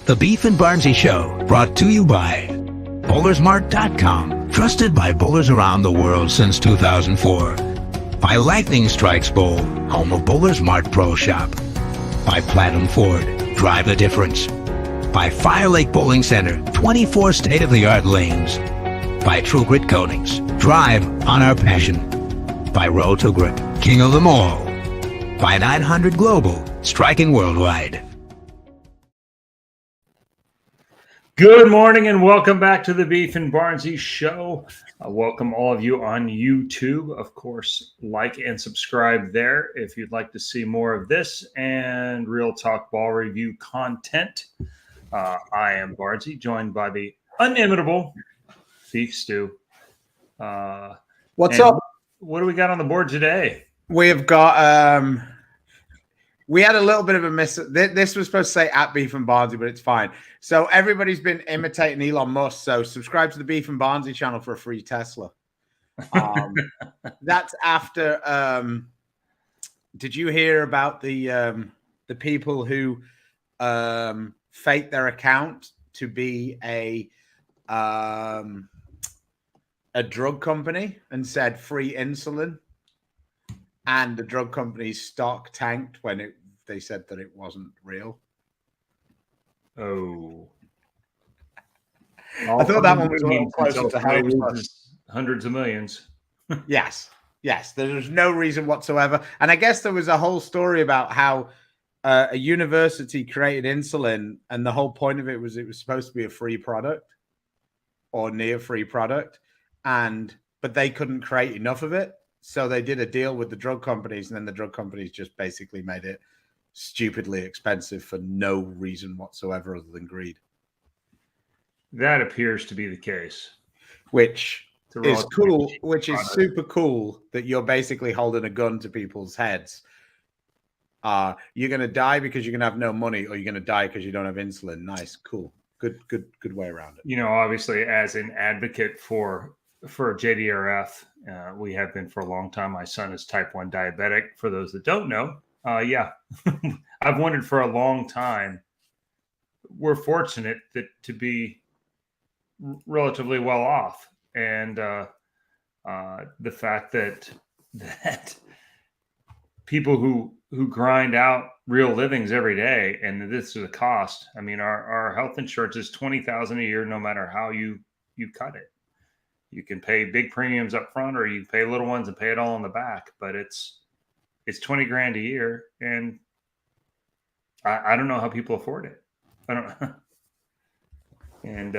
The Beef and Barnzy Show, brought to you by Bowlersmart.com, trusted by bowlers around the world since 2004. By Lightning Strikes Bowl, home of Bowlers Mart Pro Shop. By Platinum Ford, drive the difference. By Fire Lake Bowling Center, 24 state-of-the-art lanes. By True Grit Coatings, drive on our passion. By Road to Grip, king of them all. By 900 Global, striking worldwide. Good morning and welcome back to the Beef and Barnzy Show. Welcome all of you on YouTube. Of course, like and subscribe there if you'd like to see more of this and Real Talk Ball Review content. I am Barnzy, joined by the inimitable Beef Stew. What's up? What do we got on the board today? We have got we had a little bit of a miss. This was supposed to say at Beef and Barnzy, but it's fine. So everybody's been imitating Elon Musk. So subscribe to the Beef and Barnzy channel for a free Tesla. That's after. Did you hear about the people who fake their account to be a drug company and said free insulin, and the drug company's stock tanked when they said that it wasn't real? Oh, I thought that one was a little closer to home. Hundreds of millions. Yes. There's no reason whatsoever. And I guess there was a whole story about how a university created insulin, and the whole point of it was supposed to be a free product or near free product, but they couldn't create enough of it. So they did a deal with the drug companies, and then the drug companies just basically made it stupidly expensive for no reason whatsoever other than greed. That appears to be the case. Which is cool, which is super cool that you're basically holding a gun to people's heads. You're going to die because you're going to have no money, or you're going to die because you don't have insulin. Nice, cool. Good way around it. You know, obviously, as an advocate for JDRF, we have been for a long time. My son is type 1 diabetic. For those that don't know, I've wondered for a long time. We're fortunate to be relatively well off, and the fact that people who grind out real livings every day, and this is a cost. I mean, our health insurance is $20,000 a year, no matter how you cut it. You can pay big premiums up front, or you pay little ones and pay it all in the back. But it's $20,000 a year, and I don't know how people afford it. I don't know. And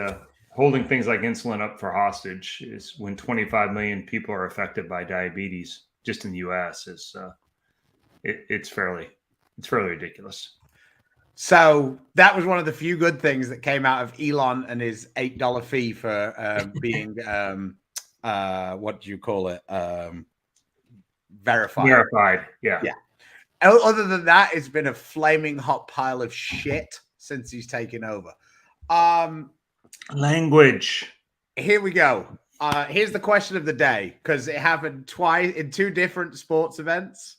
holding things like insulin up for hostage is when 25 million people are affected by diabetes just in the U.S. It's fairly ridiculous. So that was one of the few good things that came out of Elon and his $8 fee for being what do you call it? Verified. Yeah. Other than that, it's been a flaming hot pile of shit since he's taken over. Language. Here we go. Here's the question of the day, because it happened twice in two different sports events.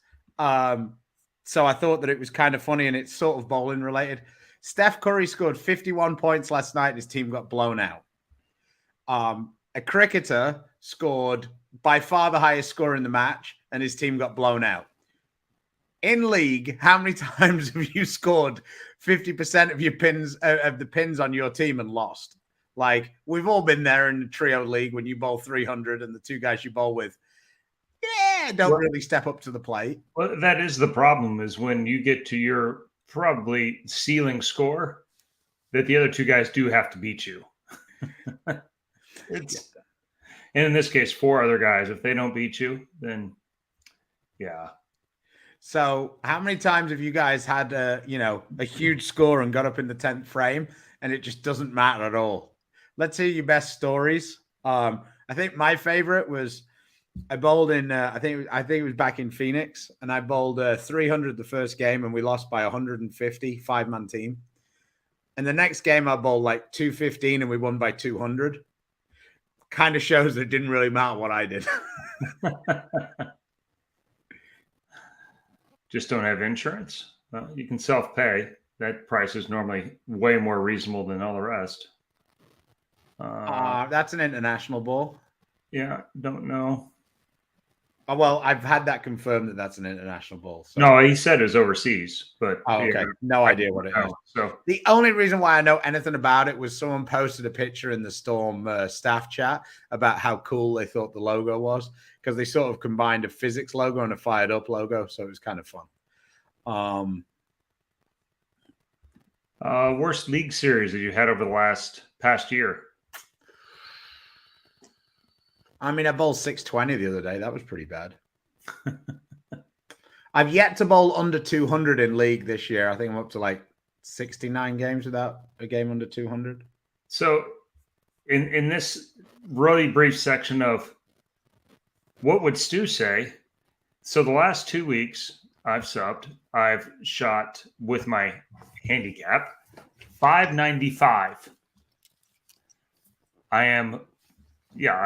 So I thought that it was kind of funny, and it's sort of bowling related. Steph Curry scored 51 points last night, and his team got blown out. A cricketer scored by far the highest score in the match, and his team got blown out. In league, how many times have you scored 50% of your pins of the pins on your team and lost? Like, we've all been there in the trio league when you bowl 300 and the two guys you bowl with, don't really step up to the plate. Well, that is the problem, is when you get to your probably ceiling score, that the other two guys do have to beat you. And in this case, 4 other guys. If they don't beat you, then yeah. So how many times have you guys had a huge score and got up in the 10th frame and it just doesn't matter at all? Let's hear your best stories. I think my favorite was I bowled in, I think it was back in Phoenix, and I bowled 300 the first game, and we lost by 150, 5-man team. And the next game I bowled like 215, and we won by 200. Kind of shows that it didn't really matter what I did. Just don't have insurance. You can self-pay. that price is normally way more reasonable than all the rest. That's an international ball. Yeah, don't know. Oh, well, I've had that confirmed that that's an international ball. So. No, he said it was overseas, but okay, yeah, no idea what it is. So the only reason why I know anything about it was someone posted a picture in the Storm staff chat about how cool they thought the logo was, because they sort of combined a physics logo and a fired up logo, so it was kind of fun. Worst league series that you had over the past year? I mean, I bowled 620 the other day. That was pretty bad. I've yet to bowl under 200 in league this year. I think I'm up to like 69 games without a game under 200. So in this really brief section of what would Stu say? So the last 2 weeks I've subbed. I've shot with my handicap 595. I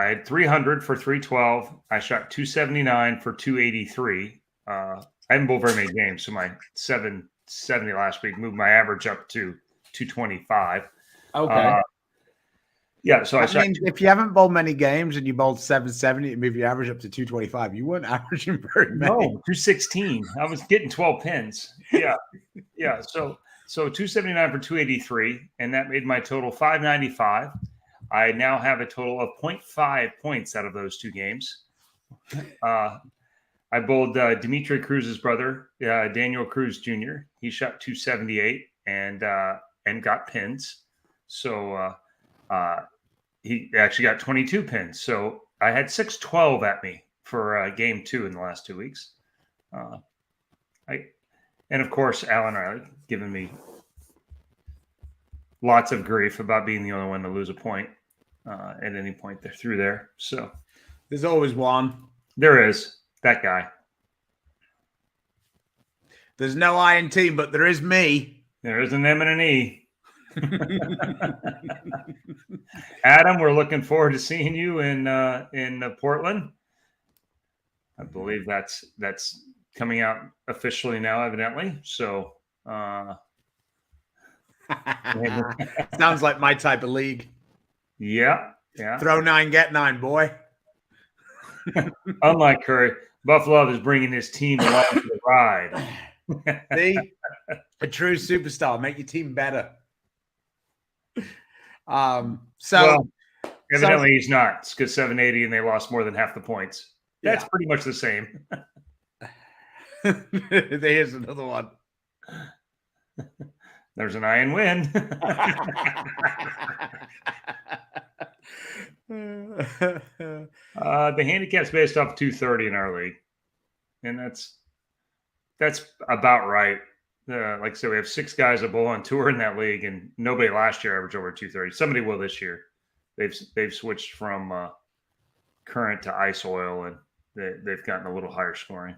had 300 for 312. I shot 279 for 283. I haven't bowled very many games, so my 770 last week moved my average up to 225. Okay. So I mean, if you haven't bowled many games and you bowled 770 and move your average up to 225, you weren't averaging very many. No, 216. I was getting 12 pins. Yeah. So 279 for 283, and that made my total 595. I now have a total of 0.5 points out of those two games. I bowled Dimitri Cruz's brother, Daniel Cruz Jr. He shot 278 and got pins. So he actually got 22 pins. So I had 612 at me for game 2 in the last 2 weeks. And of course, Alan Riley giving me lots of grief about being the only one to lose a point at any point through there. So there's always one. There is that guy. There's no I in team, but there is me. There is an M and an E. Adam, we're looking forward to seeing you in Portland. I believe that's coming out officially now, evidently. So sounds like my type of league. Yeah. Throw 9, get 9, boy. Unlike Curry, Buffalo is bringing his team along for the ride. See, a true superstar, make your team better. Evidently he's not. It's because 780 and they lost more than half the points. That's pretty much the same. There's another one. There's an I and win. The handicap's based off 230 in our league, and that's about right. Like I said, we have 6 guys that bowl on tour in that league, and nobody last year averaged over 230. Somebody will this year. They've switched from current to ice oil, and they've gotten a little higher scoring.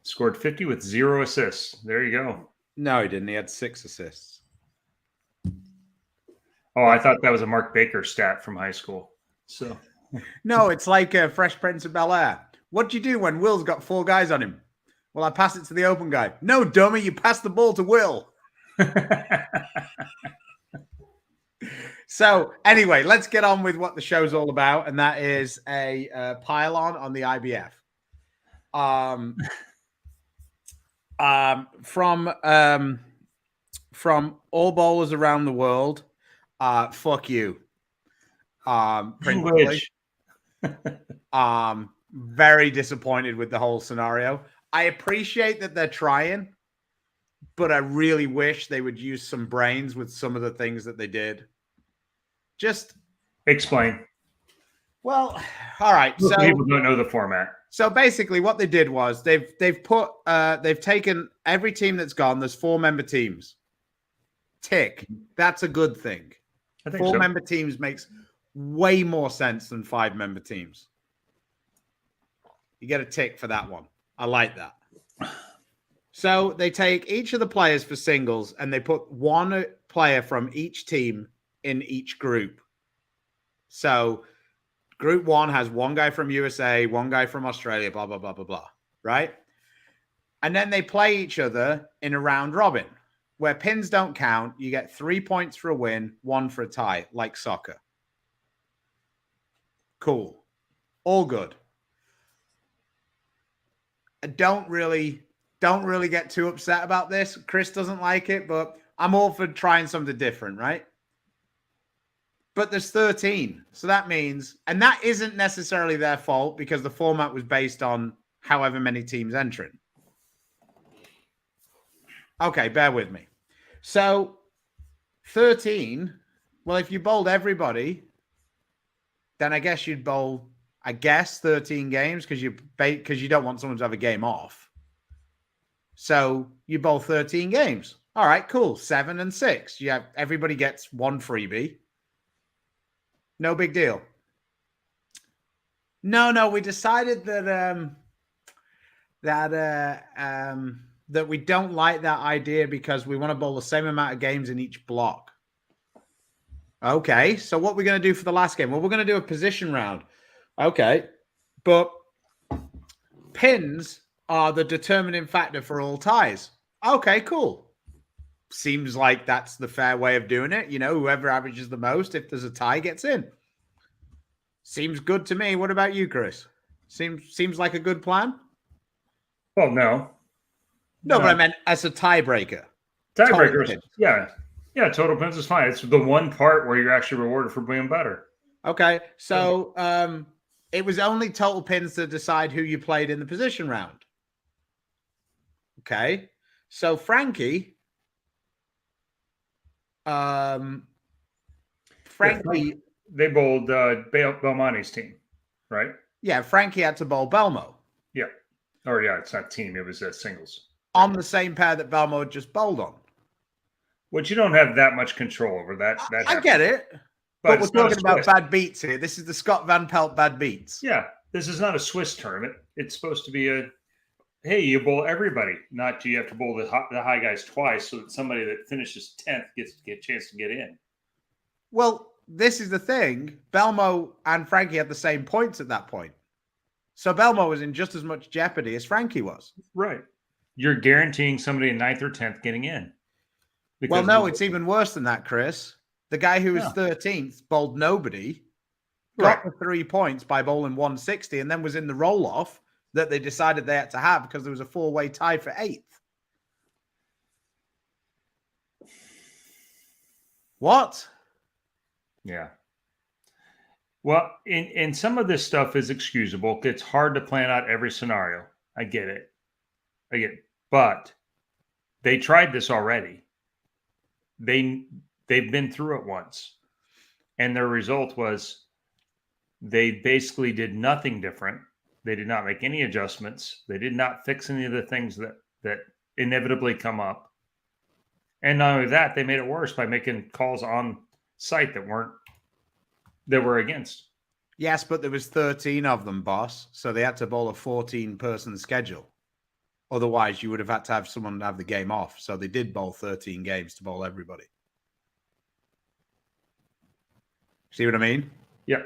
Scored 50 with 0 assists. There you go. No, he didn't. He had 6 assists. Oh, I thought that was a Mark Baker stat from high school. So no, it's like Fresh Prince of Bel-Air. What'd you do when Will's got 4 guys on him? Well, I passed it to the open guy. No, dummy, you passed the ball to Will. So anyway, let's get on with what the show's all about, and that is a pile-on on the IBF. From all bowlers around the world, fuck you. English. Very disappointed with the whole scenario. I appreciate that they're trying, but I really wish they would use some brains with some of the things that they did. Just explain. Well, all right. So people don't know the format. So basically, what they did was they've taken every team that's gone. There's 4-member teams. Tick. That's a good thing. I think 4-member teams makes way more sense than 5-member teams. You get a tick for that one. I like that. So they take each of the players for singles and they put 1 player from each team in each group. So group 1 has 1 guy from USA, 1 guy from Australia, blah, blah, blah, blah, blah. Right? And then they play each other in a round robin where pins don't count. You get 3 points for a win, 1 for a tie, like soccer. Cool. All good. I don't really get too upset about this. Chris doesn't like it, but I'm all for trying something different, right? But there's 13. So that means, and that isn't necessarily their fault because the format was based on however many teams entering. Okay, bear with me. So 13, well, if you bowled everybody, then I guess you'd bowl, 13 games because you don't want someone to have a game off. So you bowl 13 games. All right, cool. 7 and 6. Everybody gets 1 freebie. No big deal. No, we decided that we don't like that idea because we want to bowl the same amount of games in each block. Okay, so what we're going to do for the last game? Well, we're going to do a position round. Okay, but pins are the determining factor for all ties. Okay, cool. Seems like that's the fair way of doing it. Whoever averages the most, if there's a tie, gets in. Seems good to me. What about you, Chris? Seems like a good plan? Well, no. No, but I meant as a tiebreaker. Tiebreakers, yeah. Yeah, total pins is fine. It's the one part where you're actually rewarded for being better. Okay, so it was only total pins to decide who you played in the position round. Okay, so Frankie, they bowled Belmonte's team, right? Yeah, Frankie had to bowl Belmo. Yeah, or yeah, it's not team; it was singles on the same pair that Belmo had just bowled on. Which you don't have that much control over. That I get it, but we're talking about bad beats here. This is the Scott Van Pelt bad beats. Yeah, this is not a Swiss tournament. It's supposed to be hey, you bowl everybody, not you have to bowl the high guys twice, so that somebody that finishes 10th gets a chance to get in. Well, this is the thing. Belmo and Frankie had the same points at that point. So Belmo was in just as much jeopardy as Frankie was. Right. You're guaranteeing somebody in 9th or 10th getting in. Well, no, it's even worse than that, Chris. The guy who was 13th bowled nobody, got the 3 points by bowling 160, and then was in the roll-off that they decided they had to have because there was a 4-way tie for 8th. What? Yeah. Well, in some of this stuff is excusable. It's hard to plan out every scenario. I get it. But they tried this already. They've been through it once. And their result was they basically did nothing different. They did not make any adjustments. They did not fix any of the things that inevitably come up. And not only that, they made it worse by making calls on site that were against. Yes, but there was 13 of them, boss. So they had to bowl a 14-person schedule. Otherwise, you would have had to have someone have the game off. So they did bowl 13 games to bowl everybody. See what I mean? Yeah.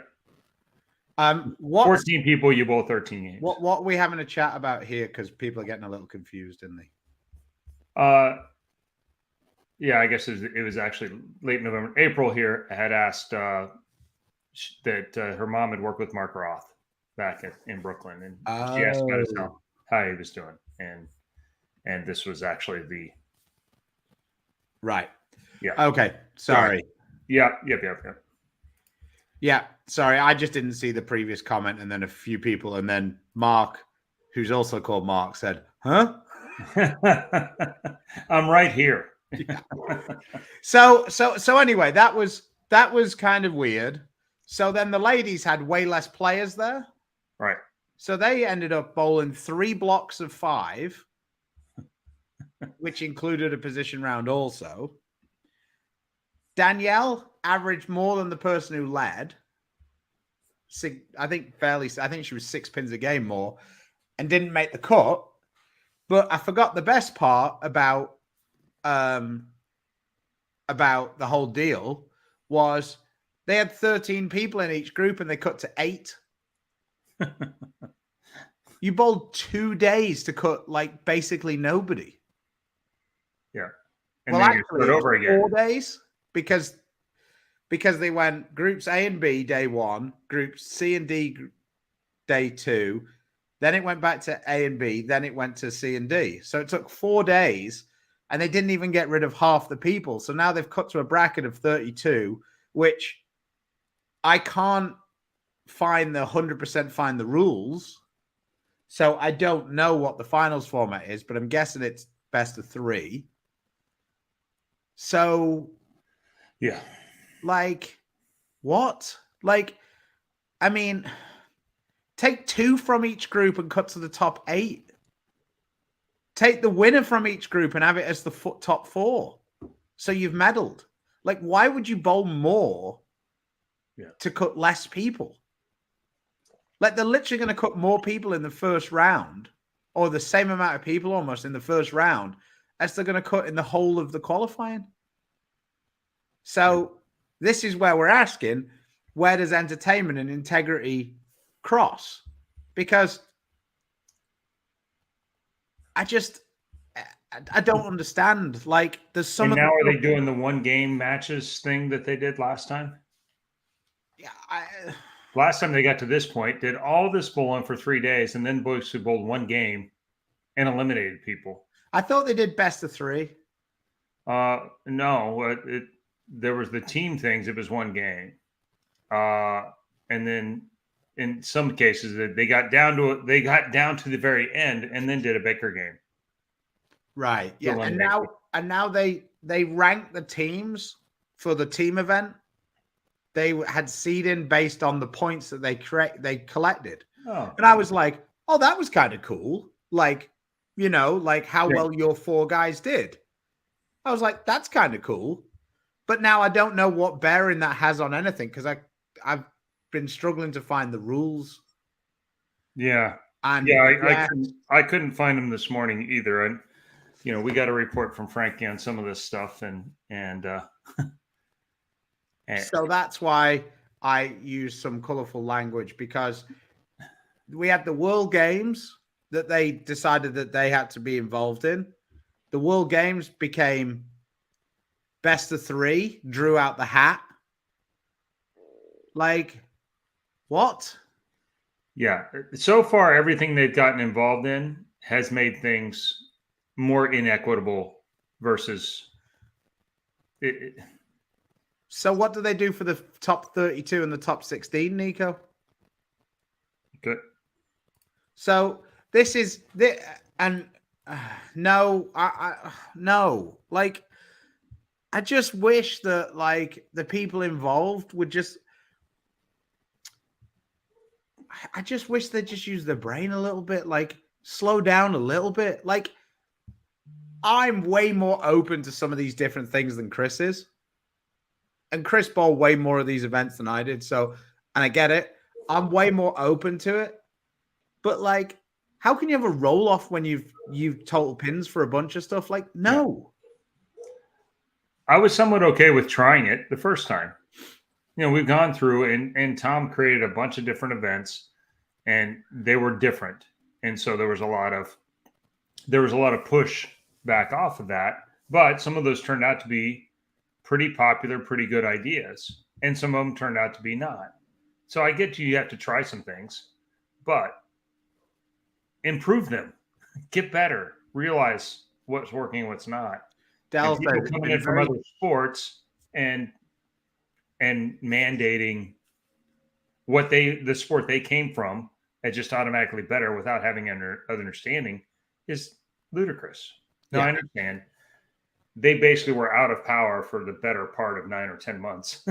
14 people, you bowl 13 games. What are we having a chat about here? Because people are getting a little confused, isn't they? Yeah, I guess it was actually late November. April here had asked that her mom had worked with Mark Roth back in Brooklyn, and she asked about how he was doing, and this was actually the right. Yeah. Okay. Sorry. Yep. Yeah. Sorry, I just didn't see the previous comment, and then a few people, and then Mark, who's also called Mark, said, "Huh." I'm right here. Yeah. So anyway, that was kind of weird. So then the ladies had way less players there. Right. So they ended up bowling 3 blocks of 5, which included a position round also. Danielle averaged more than the person who led. I think she was 6 pins a game more and didn't make the cut. But I forgot the best part about the whole deal was they had 13 people in each group and they cut to 8. You bowled 2 days to cut like basically nobody. Yeah. And Well, then you actually, start over again. 4 days because they went groups A and B day 1, groups C and D day 2. Then it went back to A and B. Then it went to C and D. So it took 4 days, and they didn't even get rid of half the people. So now they've cut to a bracket of 32, which I can't find the 100% find the rules. So I don't know what the finals format is, but I'm guessing it's best of 3. So, Yeah. like, what? Like, I mean, take 2 from each group and cut to the top 8. Take the winner from each group and have it as the top 4. So you've medaled. Like, why would you bowl more to cut less people? Like, they're literally going to cut more people in the first round, or the same amount of people almost in the first round, as they're going to cut in the whole of the qualifying. So this is where we're asking, where does entertainment and integrity cross? Because I don't understand. Like, there's some. And now are they doing the 1 game matches thing that they did last time? Yeah. Last time they got to this point, did all this bowling for 3 days, and then boys who bowled 1 game and eliminated people. I thought they did best of 3. No, there was the team things. It was 1 game, and then in some cases they got down to the very end and then did a Baker game. Right. Yeah. And now they rank the teams for the team event. They had seeding based on the points that they collected. Oh. And I was like, oh, that was kind of cool. Like, like how well your 4 guys did. I was like, that's kind of cool. But now I don't know what bearing that has on anything, because I've been struggling to find the rules. Yeah. And I couldn't find them this morning either. And we got a report from Frankie on some of this stuff, and so that's why I use some colorful language, because we had the World Games that they decided that they had to be involved in. The World Games became best of 3, drew out the hat. Like, what? Yeah. So far, everything they've gotten involved in has made things more inequitable versus it. So what do they do for the top 32 and the top 16, Nico? Good. So this is the no. Like, I just wish that like the people involved would just. I just wish they just use their brain a little bit, like slow down a little bit. Like, I'm way more open to some of these different things than Chris is. And Chris bowled way more of these events than I did. So, and I get it. I'm way more open to it. But like, how can you have a roll off when you've total pins for a bunch of stuff? Like, no. I was somewhat okay with trying it the first time. We've gone through and Tom created a bunch of different events, and they were different. And so there was a lot of push back off of that. But some of those turned out to be pretty popular, pretty good ideas. And some of them turned out to be not. So I get you have to try some things, but improve them, get better, realize what's working, what's not. And people coming in from other sports and mandating what the sport they came from as just automatically better without having understanding is ludicrous. Now, I understand. They basically were out of power for the better part of 9 or 10 months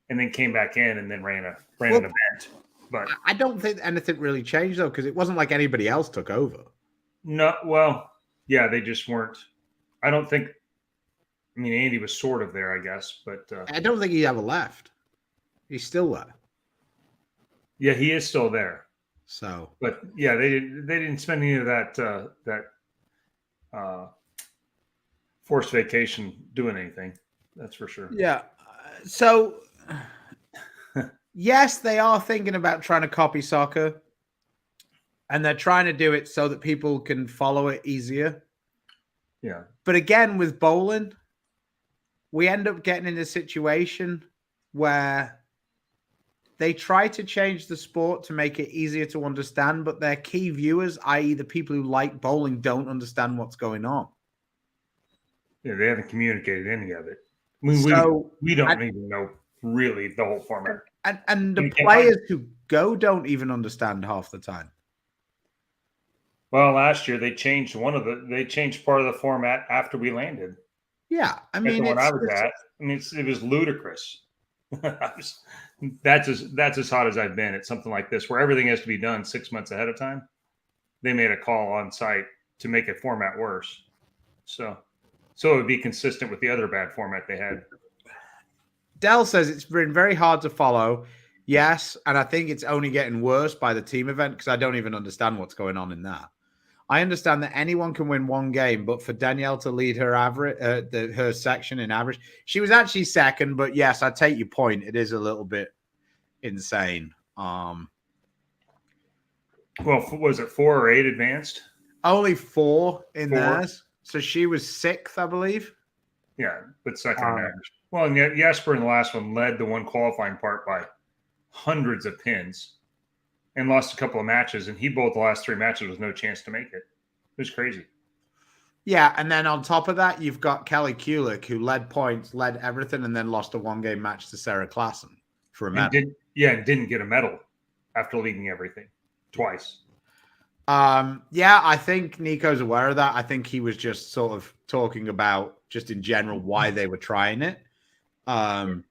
and then came back in and then ran an event. But I don't think anything really changed, though, because it wasn't like anybody else took over. No, well, yeah, they just weren't. I don't think. I mean, Andy was sort of there, I guess, but I don't think he ever left. He's still there. Yeah, he is still there. So, but yeah, they didn't spend any of that forced vacation doing anything. That's for sure. Yeah. So, yes, they are thinking about trying to copy soccer. And they're trying to do it so that people can follow it easier. Yeah. But again, with bowling, we end up getting in a situation where they try to change the sport to make it easier to understand, but their key viewers, i.e. the people who like bowling, don't understand what's going on. Yeah, they haven't communicated any of it. I mean, So, we don't even know really the whole format. And the players who go don't even understand half the time. Well, last year they changed they changed part of the format after we landed. Yeah, I mean, when I was at, I mean, it was ludicrous. That's as hot as I've been at something like this, where everything has to be done 6 months ahead of time. They made a call on site to make a format worse, so it would be consistent with the other bad format they had. Dell says it's been very hard to follow. Yes, and I think it's only getting worse by the team event because I don't even understand what's going on in that. I understand that anyone can win one game, but for Danielle to lead her average, her section in average, she was actually second. But yes, I take your point. It is a little bit insane. Well, was it 4 or 8 advanced? Only 4 in theirs, so she was 6th, I believe. Yeah, but second in average. Well, and yet Jesper in the last one led the one qualifying part by hundreds of pins and lost a couple of matches, and he bowled the last 3 matches with no chance to make it. It was crazy. Yeah, and then on top of that, you've got Kelly Kulik, who led points, led everything, and then lost a 1-game match to Sarah Klassen for a medal. And didn't get a medal after leading everything twice. Yeah, I think Nico's aware of that. I think he was just sort of talking about just in general why they were trying it. Like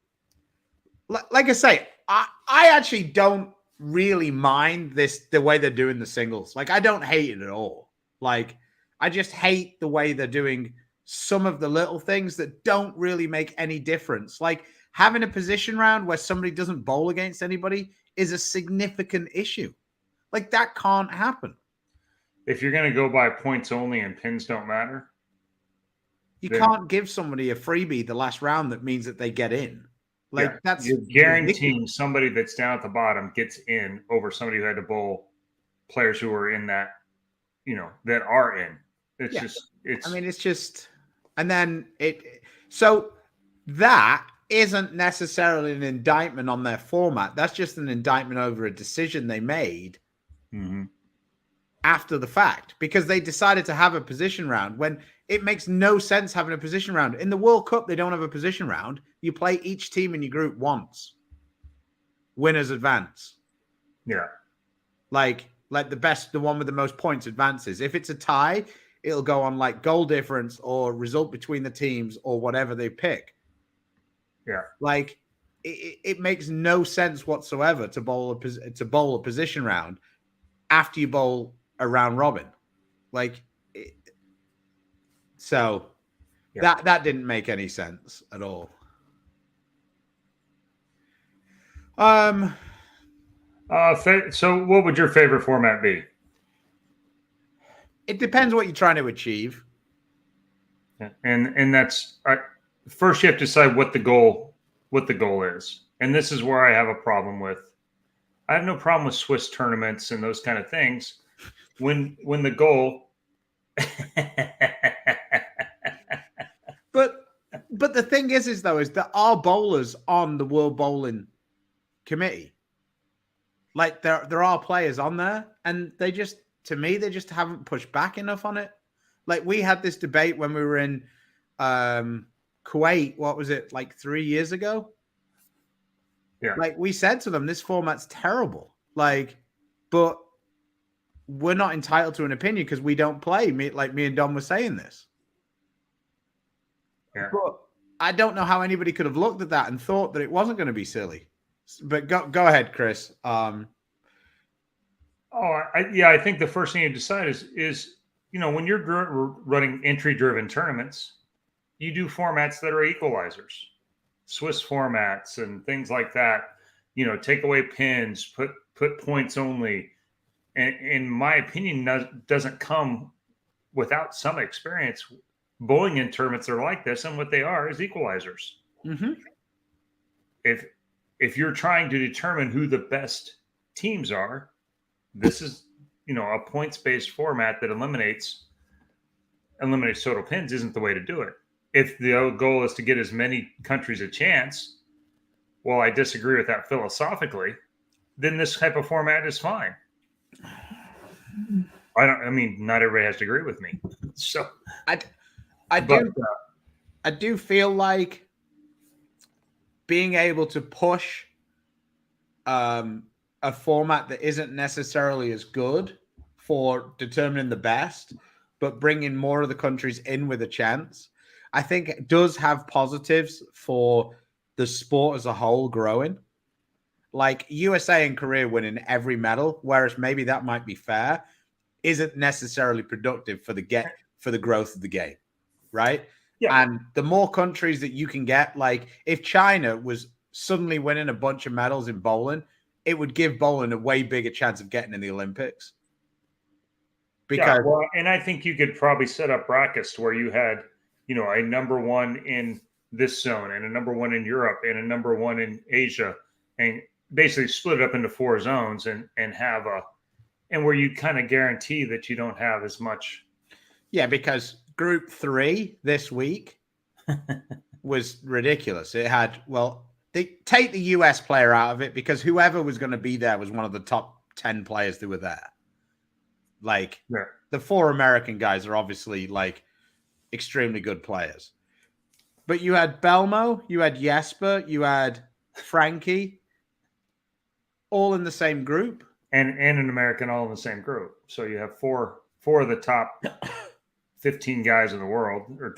I say, I actually don't really mind the way they're doing the singles. Like, I don't hate it at all. Like, I just hate the way they're doing some of the little things that don't really make any difference. Like, having a position round where somebody doesn't bowl against anybody is a significant issue. Like, that can't happen. If you're going to go by points only and pins don't matter, you can't give somebody a freebie the last round that means that they get in. Like, that's you're guaranteeing ridiculous. Somebody that's down at the bottom gets in over somebody who had to bowl players who are in that, that are in. It's just, and then so that isn't necessarily an indictment on their format. That's just an indictment over a decision they made after the fact, because they decided to have a position round when it makes no sense having a position round. In the World Cup, they don't have a position round. You play each team in your group once. Winners advance. Yeah. Like the one with the most points advances. If it's a tie, it'll go on like goal difference or result between the teams or whatever they pick. Yeah. Like it makes no sense whatsoever to bowl a position round after you bowl a round robin. Like, that didn't make any sense at all. So what would your favorite format be? It depends what you're trying to achieve. And that's first you have to decide what the goal is. And this is where I have a problem with. I have no problem with Swiss tournaments and those kind of things. When the goal But the thing is there are bowlers on the World Bowling Committee. Like there are players on there, and they just haven't pushed back enough on it. Like, we had this debate when we were in Kuwait. What was it, like 3 years ago? Yeah. Like, we said to them, this format's terrible. Like, but we're not entitled to an opinion because we don't play. Me and Dom were saying this. Yeah. But I don't know how anybody could have looked at that and thought that it wasn't going to be silly. But go ahead, Chris. I think the first thing you decide is when you're running entry-driven tournaments, you do formats that are equalizers, Swiss formats and things like that. Take away pins, put points only. And in my opinion, doesn't come without some experience. Bowling in tournaments are like this, and what they are is equalizers. Mm-hmm. If you're trying to determine who the best teams are, this is a points-based format that eliminates total pins isn't the way to do it. If the goal is to get as many countries a chance, well, I disagree with that philosophically, then this type of format is fine. I mean, not everybody has to agree with me. So I do feel like being able to push a format that isn't necessarily as good for determining the best, but bringing more of the countries in with a chance, I think it does have positives for the sport as a whole growing. Like USA and Korea winning every medal, whereas maybe that might be fair, isn't necessarily productive for the growth of the game, right? Yeah. And the more countries that you can get, like if China was suddenly winning a bunch of medals in bowling, it would give bowling a way bigger chance of getting in the Olympics. Because and I think you could probably set up brackets where you had, a number one in this zone and a number one in Europe and a number one in Asia, and basically split it up into 4 zones and have and where you kind of guarantee that you don't have as much. Yeah, because Group 3 this week was ridiculous. It had, they take the US player out of it because whoever was going to be there was one of the top 10 players that were there. Like the 4 American guys are obviously like extremely good players. But you had Belmo, you had Jesper, you had Frankie, all in the same group. And an American all in the same group. So you have four of the top 15 guys in the world, or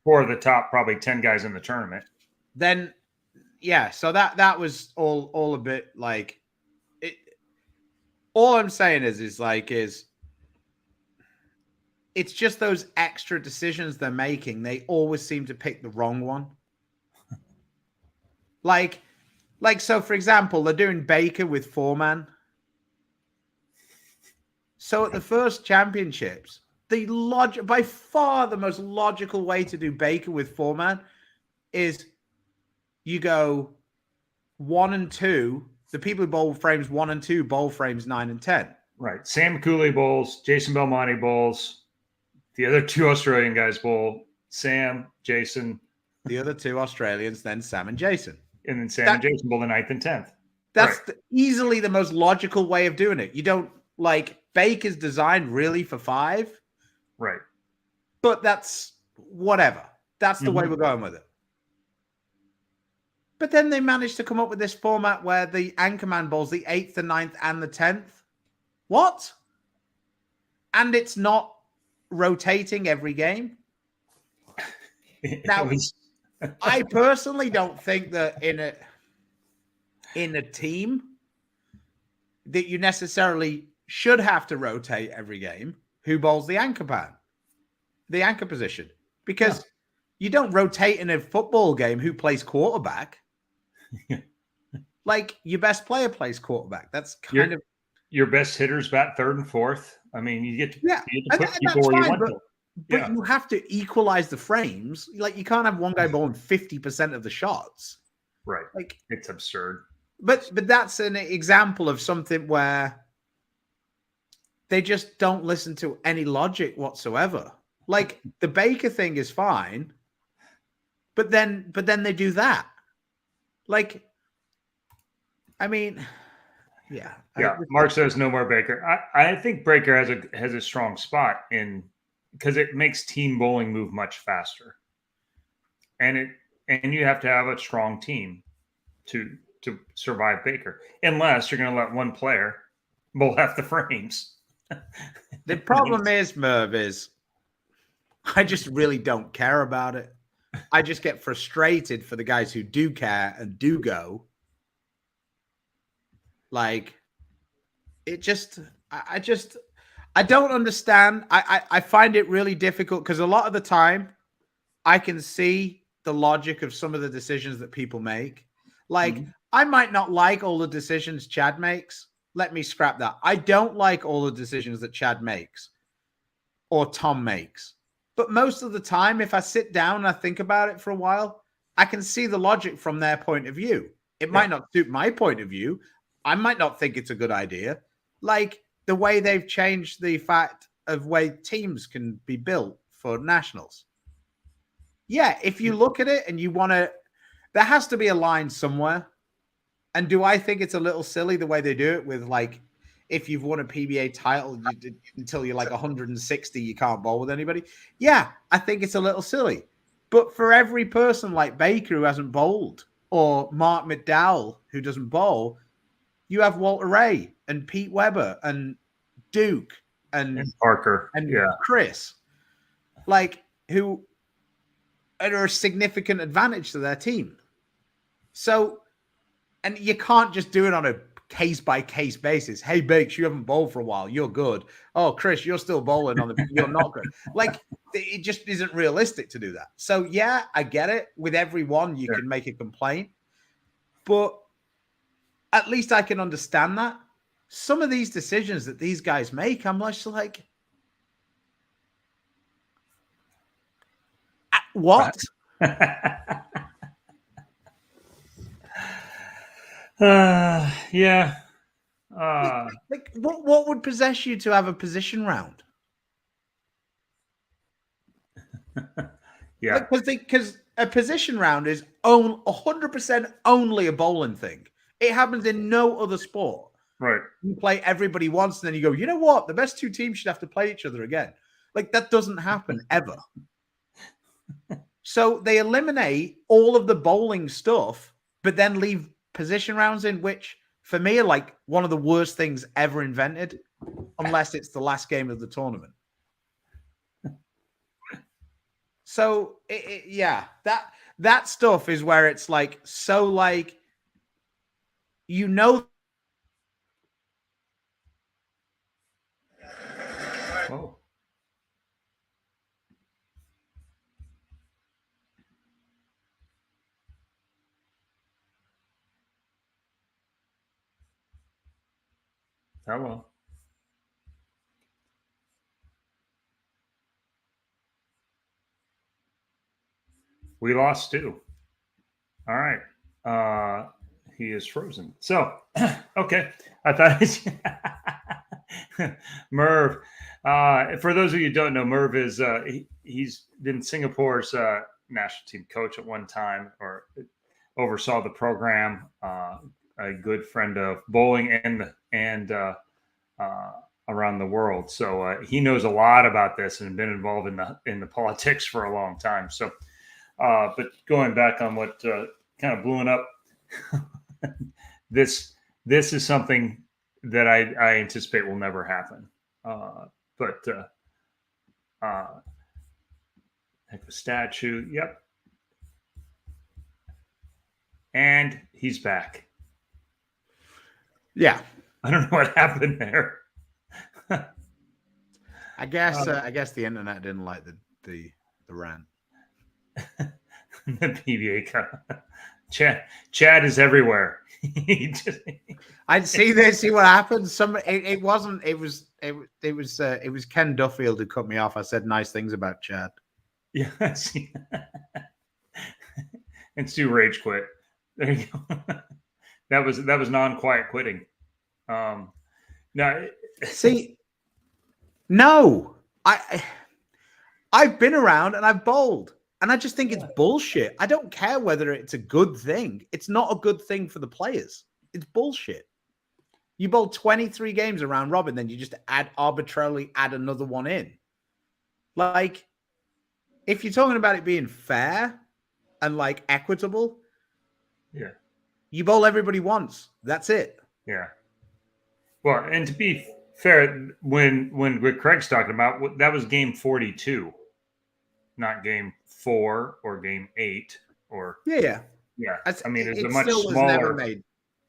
4 of the top probably 10 guys in the tournament. Then, yeah, so that was all a bit like it. All I'm saying is it's just those extra decisions they're making. They always seem to pick the wrong one. Like so, for example, they're doing Baker with 4-man. So at the first championships, by far the most logical way to do Baker with 4-man is you go 1 and 2. The people who bowl frames 1 and 2 bowl frames 9 and 10. Right. Sam Cooley bowls, Jason Belmonte bowls, the other 2 Australian guys bowl, Sam, Jason. The other 2 Australians, then Sam and Jason. And then Sam and Jason bowl the 9th and 10th. That's easily the most logical way of doing it. You don't Baker's designed really for 5. Right. But that's whatever. That's the way we're going with it. But then they managed to come up with this format where the anchorman bowls the 8th, the 9th, and the 10th. What? And it's not rotating every game? Now, I personally don't think that in a team that you necessarily should have to rotate every game who bowls the anchor position, because you don't rotate in a football game who plays quarterback. Like your best player plays quarterback. That's kind of your best hitters bat 3rd and 4th. I mean, you get to put people where you want to. But you have to equalize the frames. Like you can't have one guy bowling 50% of the shots. Right. Like it's absurd. But that's an example of something where they just don't listen to any logic whatsoever. Like the Baker thing is fine, but then they do that. Like, I mean, yeah. Mark says no more Baker. I think Baker has a strong spot because it makes team bowling move much faster, and you have to have a strong team to survive Baker, unless you're going to let one player bowl half the frames. The problem is, Merv, is I just really don't care about it. I just get frustrated for the guys who do care and do go. Like, it just, I don't understand. I find it really difficult because a lot of the time I can see the logic of some of the decisions that people make. Like, I might not like all the decisions Chad makes. Let me scrap that. I don't like all the decisions that Chad makes or Tom makes. But most of the time, if I sit down and I think about it for a while, I can see the logic from their point of view. It might not suit my point of view. I might not think it's a good idea. Like, the way they've changed the fact of way teams can be built for nationals. Yeah, if you look at it and you want to, there has to be a line somewhere. And do I think it's a little silly the way they do it with like, if you've won a PBA title until you're like 160, you can't bowl with anybody? Yeah, I think it's a little silly. But for every person like Baker who hasn't bowled, or Mark McDowell who doesn't bowl, you have Walter Ray and Pete Weber and Duke and Parker and Chris, like, who are a significant advantage to their team. So, and you can't just do it on a case-by-case basis. Hey, Bakes, you haven't bowled for a while. You're good. Oh, Chris, you're still bowling on the... You're not good. Like, it just isn't realistic to do that. So, yeah, I get it. With every one, you can make a complaint. But at least I can understand that. Some of these decisions that these guys make, I'm just like... What? Yeah. Like what would possess you to have a position round? Yeah. Because a position round is 100% only a bowling thing. It happens in no other sport. Right. You play everybody once, and then you go, you know what? The best two teams should have to play each other again. Like, that doesn't happen ever. So they eliminate all of the bowling stuff, but then leave position rounds in, which for me are like one of the worst things ever invented, unless it's the last game of the tournament. So yeah, that stuff is where it's like, so like, you know. Oh. Hello. We lost Stu. All right. He is frozen. So, okay. I thought Merv. For those of you who don't know, Merv is he's been Singapore's national team coach at one time, or oversaw the program. A good friend of bowling and around the world. So he knows a lot about this and been involved in the politics for a long time. So, but going back on what kind of blew up, this is something that I anticipate will never happen. But like the statue, yep. And he's back. Yeah. I don't know what happened there. I guess the internet didn't like the rant. The PBA Chad is everywhere. I'd see what happens. It was Ken Duffield who cut me off. I said nice things about Chad. Yes. And Stu rage quit. There you go. That was non-quiet quitting. No, see, no, I've been around and I've bowled, and I just think it's bullshit. I don't care whether it's a good thing. It's not a good thing for the players. It's bullshit. You bowl 23 games around robin, then you just arbitrarily add another one in. Like, if you're talking about it being fair and like equitable, yeah, you bowl everybody once. That's it. Yeah. Well, and to be fair, when Craig's talking about, that was game 42, not game 4 or game 8 or yeah. I mean, it's a much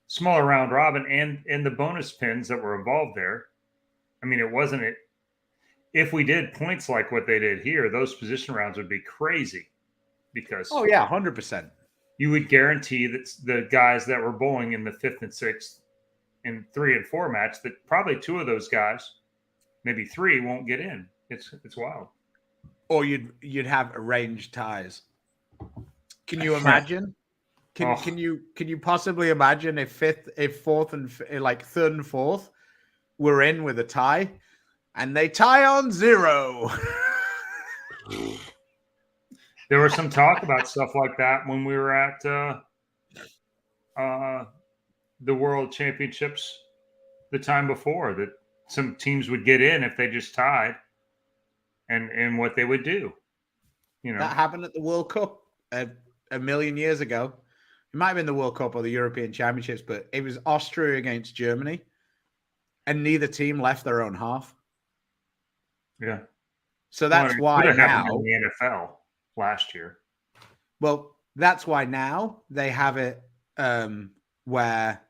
smaller round robin, and the bonus pins that were involved there. I mean, it wasn't it. If we did points like what they did here, those position rounds would be crazy, because 100%. You would guarantee that the guys that were bowling in the 5th and 6th and 3 and 4 match, that probably 2 of those guys, maybe 3, won't get in. It's wild. Or you'd have arranged ties. Can you imagine? Can you possibly imagine if 4th and like 3rd and 4th were in with a tie, and they tie on 0. There was some talk about stuff like that when we were at the World Championships the time before, that some teams would get in if they just tied, and what they would do. That happened at the World Cup a million years ago. It might have been the World Cup or the European Championships, but it was Austria against Germany, and neither team left their own half. Yeah. So that's why now in the NFL last year. Well, that's why now they have it where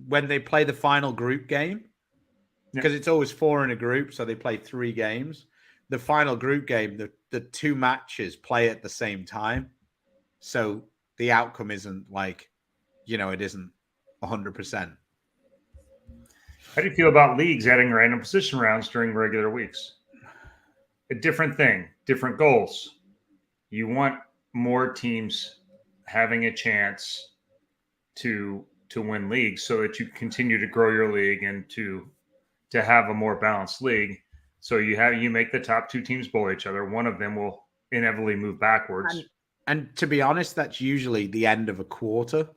when they play the final group game, because it's always 4 in a group, so they play 3 games. The final group game, the 2 matches play at the same time, so the outcome isn't like, it isn't 100%. How do you feel about leagues adding random position rounds during regular weeks? A different thing, different goals. You want more teams having a chance to win leagues so that you continue to grow your league and to have a more balanced league. So you make the top 2 teams bowl each other. One of them will inevitably move backwards. And to be honest, that's usually the end of a quarter.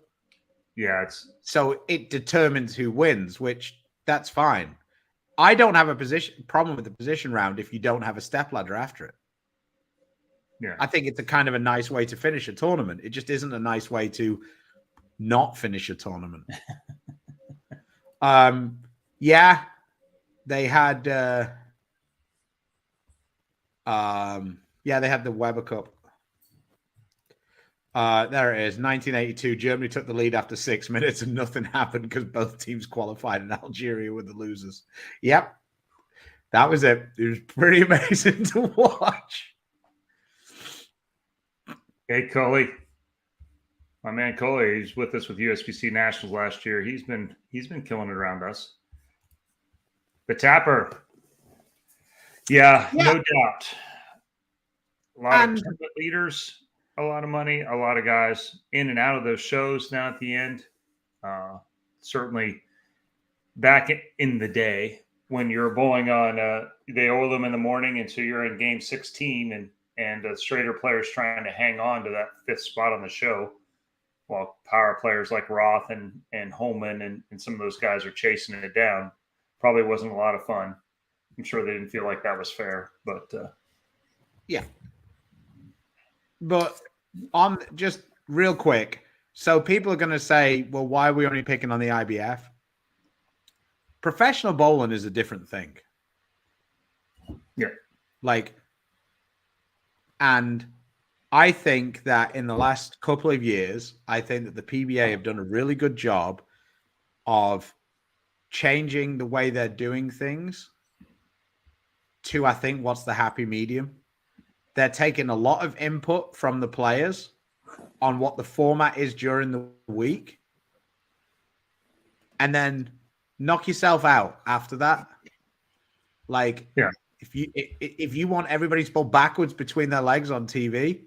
Yeah, so it determines who wins, which that's fine. I don't have a problem with the position round if you don't have a stepladder after it. Yeah, I think it's a kind of a nice way to finish a tournament. It just isn't a nice way to not finish a tournament. Yeah, they had they had the Weber Cup. There it is. 1982. Germany took the lead after 6 minutes and nothing happened because both teams qualified, and Algeria were the losers. Yep. That was it. It was pretty amazing to watch. Hey, Coley. My man Coley, he's with us with USBC Nationals last year. He's been killing it around us. The Tapper. Yeah. No doubt. A lot of tournament leaders, a lot of money, a lot of guys in and out of those shows now at the end. Certainly back in the day when you're bowling on, they oil them in the morning, and so you're in game 16 and the straighter players trying to hang on to that 5th spot on the show, while power players like Roth and Holman and some of those guys are chasing it down. Probably wasn't a lot of fun. I'm sure they didn't feel like that was fair, but yeah. But on just real quick, so people are going to say, well, why are we only picking on the IBF? Professional bowling is a different thing. Yeah. And I think that in the last couple of years, I think that the PBA have done a really good job of changing the way they're doing things to, I think, what's the happy medium. They're taking a lot of input from the players on what the format is during the week, and then knock yourself out after that. If you want everybody to pull backwards between their legs on TV,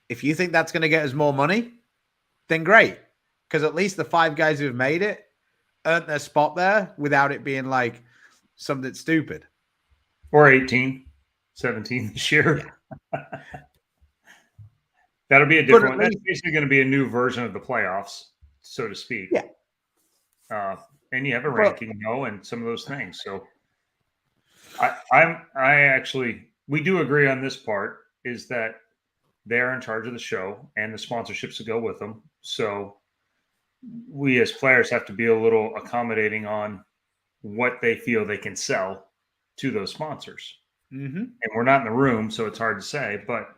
if you think that's going to get us more money, then great. Because at least the 5 guys who have made it earned their spot there without it being like something stupid. Or 18, 17 this year. Yeah. That'll be a different one. That's basically going to be a new version of the playoffs, so to speak. Yeah. And you have a ranking, and some of those things. So we do agree on this part, is that they're in charge of the show and the sponsorships that go with them. So we as players have to be a little accommodating on what they feel they can sell to those sponsors. Mm-hmm. And we're not in the room, so it's hard to say, but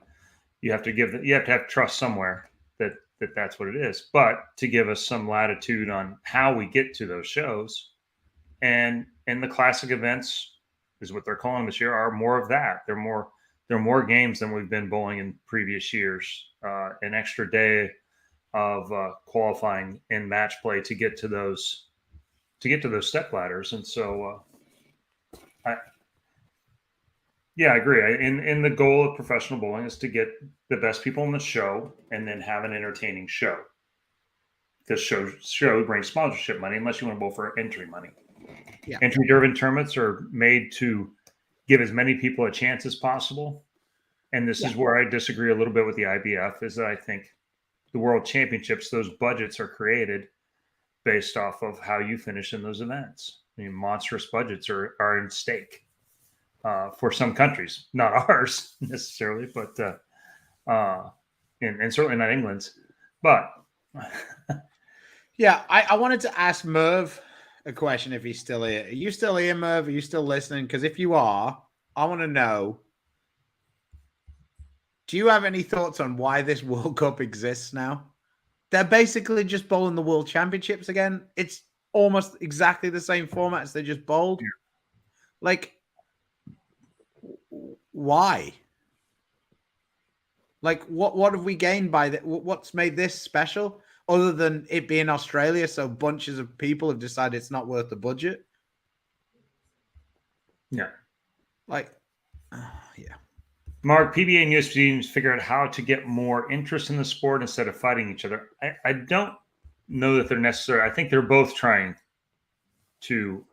you have to have trust somewhere that that's what it is. But to give us some latitude on how we get to those shows, and the classic events is what they're calling this year, are more of that. They're more games than we've been bowling in previous years. An extra day of qualifying and match play to get to those step ladders. And so I agree. And the goal of professional bowling is to get the best people on the show and then have an entertaining show. this show brings sponsorship money unless you want to bowl for entry money. Yeah. Entry-driven tournaments are made to give as many people a chance as possible. And this is where I disagree a little bit with the IBF, is that I think the World Championships, those budgets are created based off of how you finish in those events. I mean, monstrous budgets are in stake for some countries, not ours necessarily, but and certainly not England's. But yeah, I wanted to ask Merv a question if he's still here. Are you still here, Merv? Are you still listening? Because if you are, I want to know, do you have any thoughts on why this World Cup exists now? They're basically just bowling the World Championships again. It's almost exactly the same format as they just bowled. Yeah. Like, why? Like, what have we gained by that? What's made this special other than it being Australia? So bunches of people have decided it's not worth the budget. Yeah. Like, yeah. Mark, PBA and USP teams figure out how to get more interest in the sport instead of fighting each other. I don't know that they're necessary. I think they're both trying to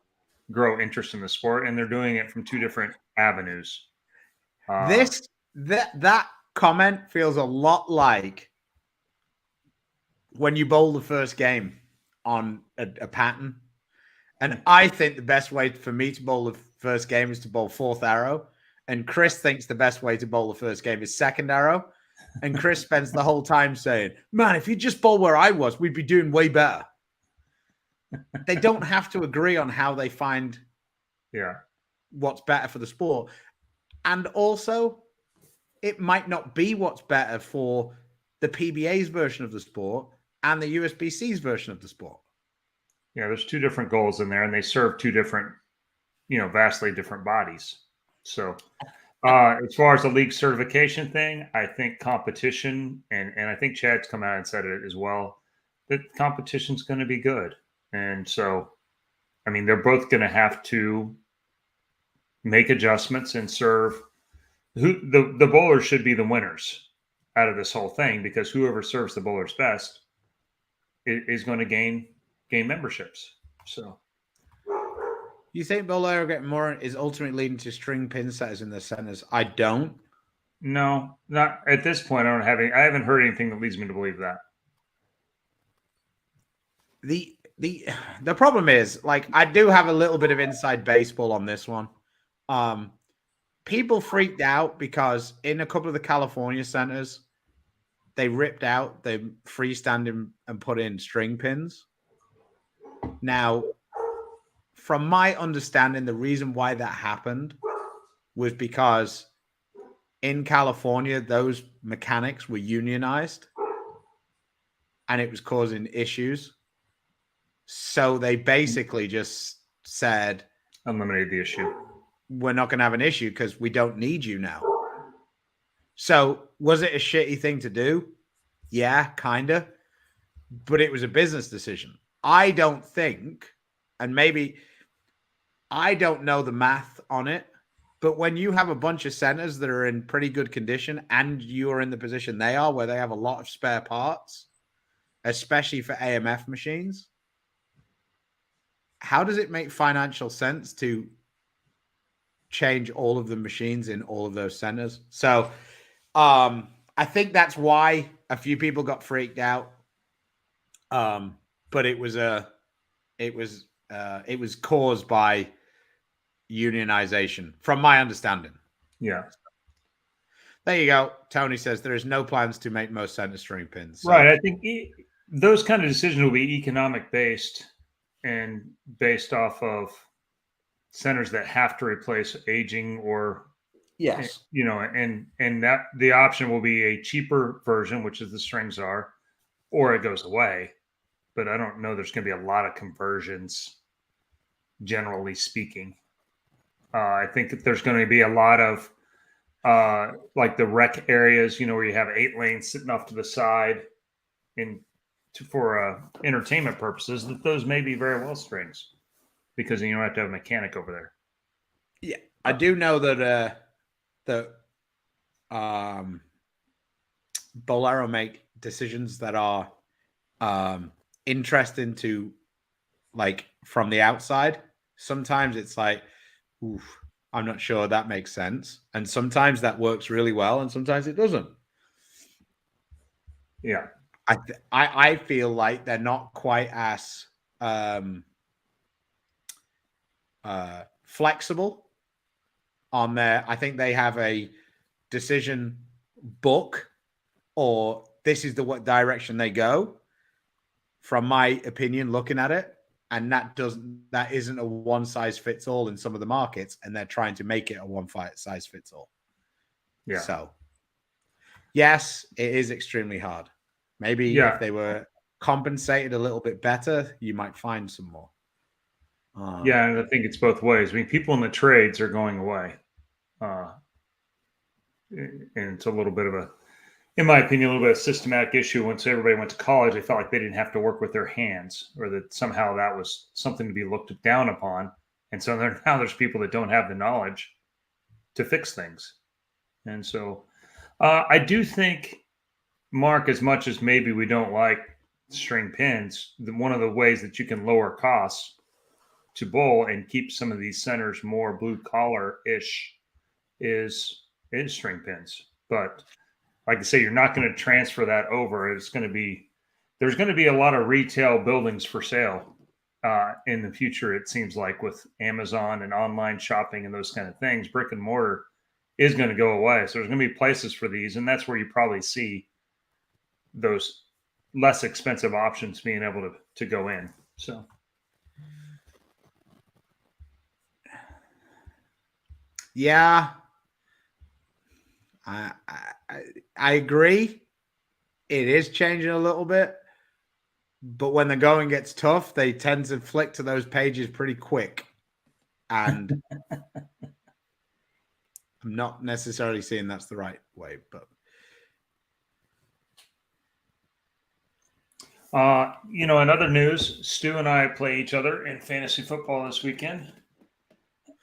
grow interest in the sport, and they're doing it from two different avenues. That comment feels a lot like when you bowl the first game on a pattern. And I think the best way for me to bowl the first game is to bowl fourth arrow. And Chris thinks the best way to bowl the first game is second arrow. And Chris spends the whole time saying, man, if you just bowl where I was, we'd be doing way better. They don't have to agree on how they find what's better for the sport. And also, it might not be what's better for the PBA's version of the sport and the USBC's version of the sport. Yeah, there's two different goals in there, and they serve two different, vastly different bodies. So as far as the league certification thing, I think competition, and I think Chad's come out and said it as well, that competition's going to be good. And so, I mean, they're both going to have to make adjustments and serve the bowlers should be the winners out of this whole thing, because whoever serves the bowlers best is going to gain memberships. So you think Bolero getting more is ultimately leading to string pin setters in the centers? I don't. No, not at this point. I haven't heard anything that leads me to believe that. The problem is, like, I do have a little bit of inside baseball on this one. People freaked out because in a couple of the California centers, they ripped out the freestanding and put in string pins. Now, from my understanding, the reason why that happened was because in California, those mechanics were unionized and it was causing issues. So they basically just said, eliminate the issue. We're not going to have an issue because we don't need you now. So was it a shitty thing to do? Yeah, kind of. But it was a business decision. I don't think, and maybe I don't know the math on it, but when you have a bunch of centers that are in pretty good condition and you are in the position they are, where they have a lot of spare parts, especially for AMF machines, how does it make financial sense to change all of the machines in all of those centers? So I think that's why a few people got freaked out. But it was caused by unionization, from my understanding. Yeah. There you go. Tony says there is no plans to make most center string pins. So. Right. I think those kind of decisions will be economic based and based off of centers that have to replace aging or, yes, and that the option will be a cheaper version, which is the strings are, or it goes away. But I don't know there's going to be a lot of conversions, generally speaking. I think that there's going to be a lot of like the rec areas, where you have 8 lanes sitting off to the side for entertainment purposes, that those may be very well strings because you don't have to have a mechanic over there. Yeah, I do know that Bolero make decisions that are interesting to like from the outside. Sometimes it's like, oof, I'm not sure that makes sense. And sometimes that works really well, and sometimes it doesn't. Yeah. I feel like they're not quite as flexible on their. I think they have a decision book, or this is the what direction they go. From my opinion, looking at it, and that isn't a one size fits all in some of the markets, and they're trying to make it a one size fits all. Yeah. So, yes, it is extremely hard. Maybe if they were compensated a little bit better, you might find some more. Yeah, and I think it's both ways. I mean, people in the trades are going away. And it's a little bit of in my opinion, a little bit of systematic issue. Once everybody went to college, they felt like they didn't have to work with their hands, or that somehow that was something to be looked down upon. And so now there's people that don't have the knowledge to fix things. And so I do think, Mark, as much as maybe we don't like string pins, one of the ways that you can lower costs to bowl and keep some of these centers more blue collar ish is string pins. But like I say, you're not going to transfer that over. There's going to be a lot of retail buildings for sale in the future. It seems like with Amazon and online shopping and those kind of things, brick and mortar is going to go away. So there's going to be places for these, and that's where you probably see those less expensive options being able to go in. So. Yeah, I agree. It is changing a little bit, but when the going gets tough, they tend to flick to those pages pretty quick. And I'm not necessarily saying that's the right way, but in other news, Stu and I play each other in fantasy football this weekend.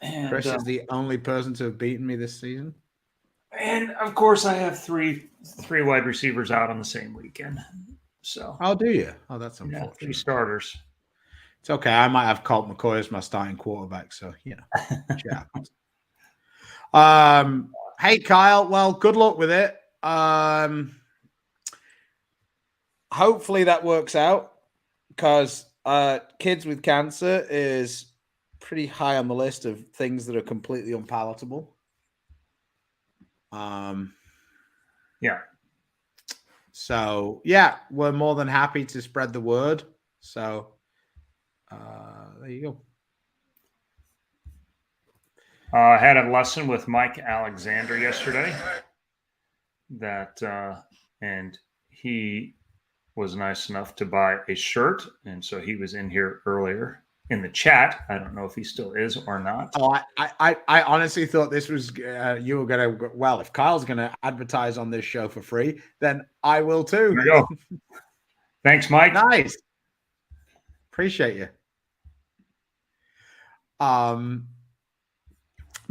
And, Chris is the only person to have beaten me this season. And of course, I have three wide receivers out on the same weekend. So, do you? Oh, that's unfortunate. 3 starters. It's okay. I might have Colt McCoy as my starting quarterback, so yeah. Hey, Kyle. Well, good luck with it. Hopefully that works out, because kids with cancer is pretty high on the list of things that are completely unpalatable. Yeah. So yeah, we're more than happy to spread the word. So there you go. I had a lesson with Mike Alexander yesterday and he was nice enough to buy a shirt. And so he was in here earlier in the chat. I don't know if he still is or not. Oh, I honestly thought this was you were going to. Well, if Kyle's going to advertise on this show for free, then I will too. There you go. Thanks, Mike. Nice. Appreciate you.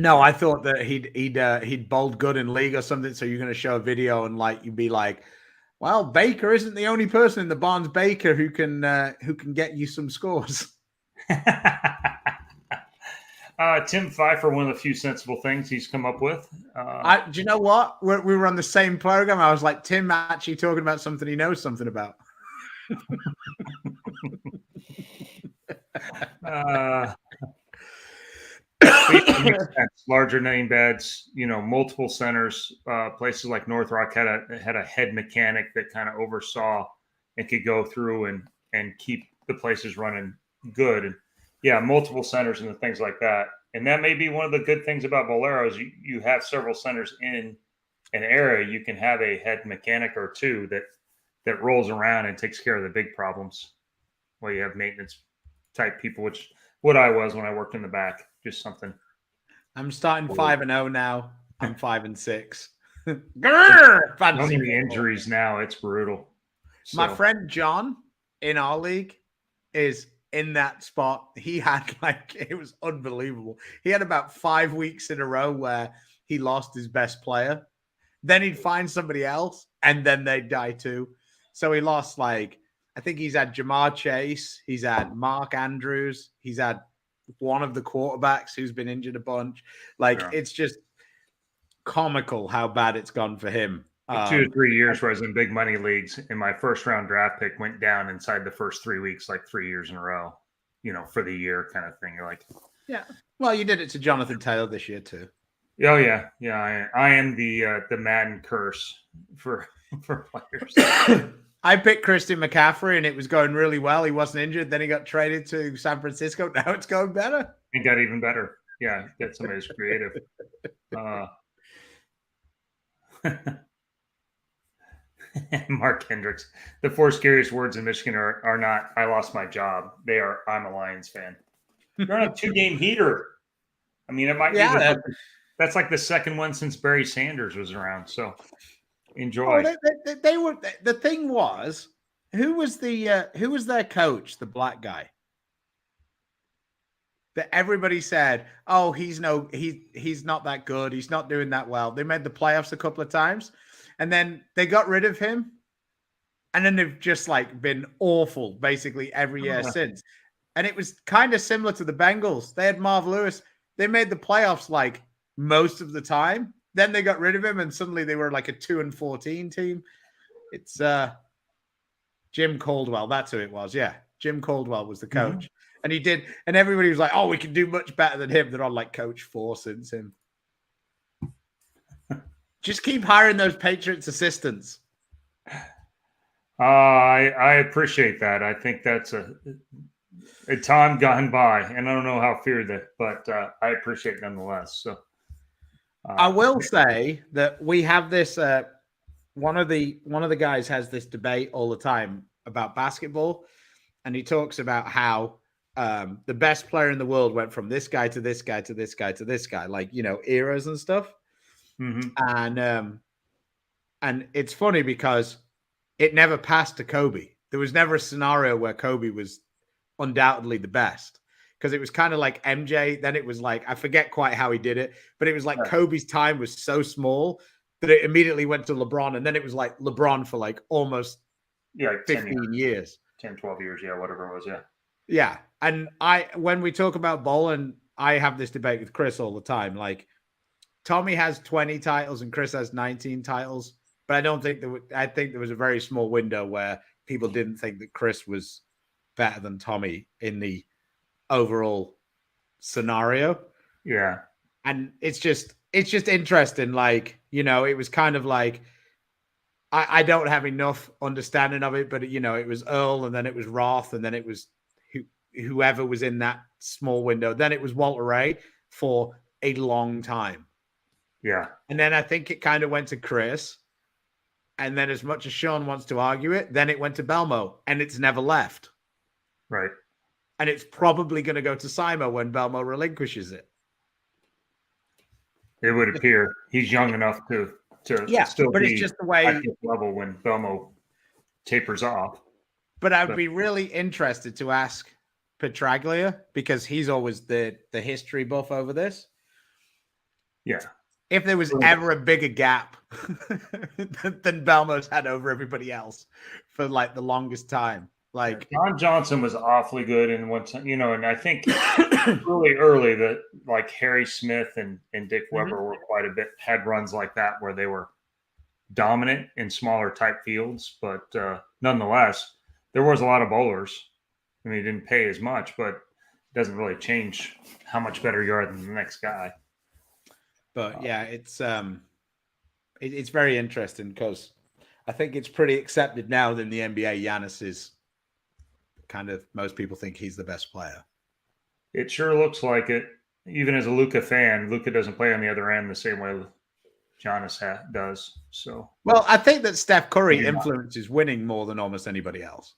No, I thought that he'd bowled good in league or something. So you're going to show a video and you'd be like, well, Baker isn't the only person in the Barnes Baker who can get you some scores. Tim Pfeiffer, one of the few sensible things he's come up with. Do you know what? We were on the same program. I was like, Tim actually talking about something he knows something about. Larger name beds, multiple centers. Places like North Rock had a head mechanic that kind of oversaw and could go through and keep the places running good. And yeah, multiple centers and things like that. And that may be one of the good things about Boleros. You have several centers in an area. You can have a head mechanic or two that rolls around and takes care of the big problems, while you have maintenance type people, which what I was when I worked in the back. Just something. I'm starting 5-0 now. I'm 5-6. So many injuries now. It's brutal. So. My friend John in our league is in that spot. He had it was unbelievable. He had about 5 weeks in a row where he lost his best player. Then he'd find somebody else and then they'd die too. So he lost and I think he's had Jamar Chase. He's had Mark Andrews. He's had one of the quarterbacks who's been injured a bunch. Like, it's just comical how bad it's gone for him. 2 to 3 years where I was in big money leagues, and my first round draft pick went down inside the first 3 weeks, like 3 years in a row, for the year kind of thing. You're like, yeah. Well, you did it to Jonathan Taylor this year too. Oh yeah. I am the Madden curse for players. I picked Christian McCaffrey, and it was going really well. He wasn't injured. Then he got traded to San Francisco. Now it's going better. It got even better. Yeah, get somebody who's creative. Mark Hendricks. The 4 scariest words in Michigan are not "I lost my job." They are "I'm a Lions fan." You're on a 2-game heater. I mean, it might be. That's like the second one since Barry Sanders was around. So enjoy. Oh, they were. The thing was, who was their coach? The black guy. That everybody said, "Oh, he's not that good. He's not doing that well." They made the playoffs a couple of times, and then they got rid of him, and then they've just like been awful basically every year since. And it was kind of similar to the Bengals. They had Marv Lewis. They made the playoffs like most of the time. Then they got rid of him, and suddenly they were like a 2-14 team. It's Jim Caldwell. That's who it was. Yeah, Jim Caldwell was the coach. Mm-hmm. And he did, and everybody was like, "Oh, we can do much better than him." They're on like coach 4 since him. Just keep hiring those Patriots assistants. I appreciate that. I think that's a time gone by, and I don't know how feared that, but I appreciate it nonetheless. So I will say that we have this. One of the guys has this debate all the time about basketball, and he talks about how the best player in the world went from this guy to this guy to this guy to this guy, like eras and stuff. Mm-hmm. And it's funny because it never passed to Kobe. There was never a scenario where Kobe was undoubtedly the best, because it was kind of like MJ. Then it was like, I forget quite how he did it, but it was like Kobe's time was so small that it immediately went to LeBron, and then it was like LeBron for like almost 15 years. 10, 12 years, whatever it was, Yeah. And when we talk about bowling, I have this debate with Chris all the time. Like, Tommy has 20 titles and Chris has 19 titles, but I think there was a very small window where people didn't think that Chris was better than Tommy in the overall scenario. Yeah. And it's just interesting. Like, it was kind of like, I don't have enough understanding of it, but it was Earl, and then it was Roth, and then it was whoever was in that small window. Then it was Walter Ray for a long time. Yeah. And then I think it kind of went to Chris. And then, as much as Sean wants to argue it, then it went to Belmo, and it's never left. Right. And it's probably going to go to Simo when Belmo relinquishes it. It would appear he's young enough to still but be it's just the way at this level when Belmo tapers off. But I'd be really interested to ask Petraglia, because he's always the history buff over this. Yeah. If there was ever a bigger gap than Belmo's had over everybody else for like the longest time. Like, John Johnson was awfully good in one time, and I think early that like Harry Smith and Dick Weber were quite a bit, had runs like that where they were dominant in smaller type fields, but nonetheless, there was a lot of bowlers. I mean, it didn't pay as much, but it doesn't really change how much better you are than the next guy. But yeah, it's very interesting, because I think it's pretty accepted now that in the NBA, Giannis is kind of, most people think he's the best player. It sure looks like it. Even as a Luka fan, Luka doesn't play on the other end the same way Giannis does. So, well, I think that Steph Curry influences winning more than almost anybody else.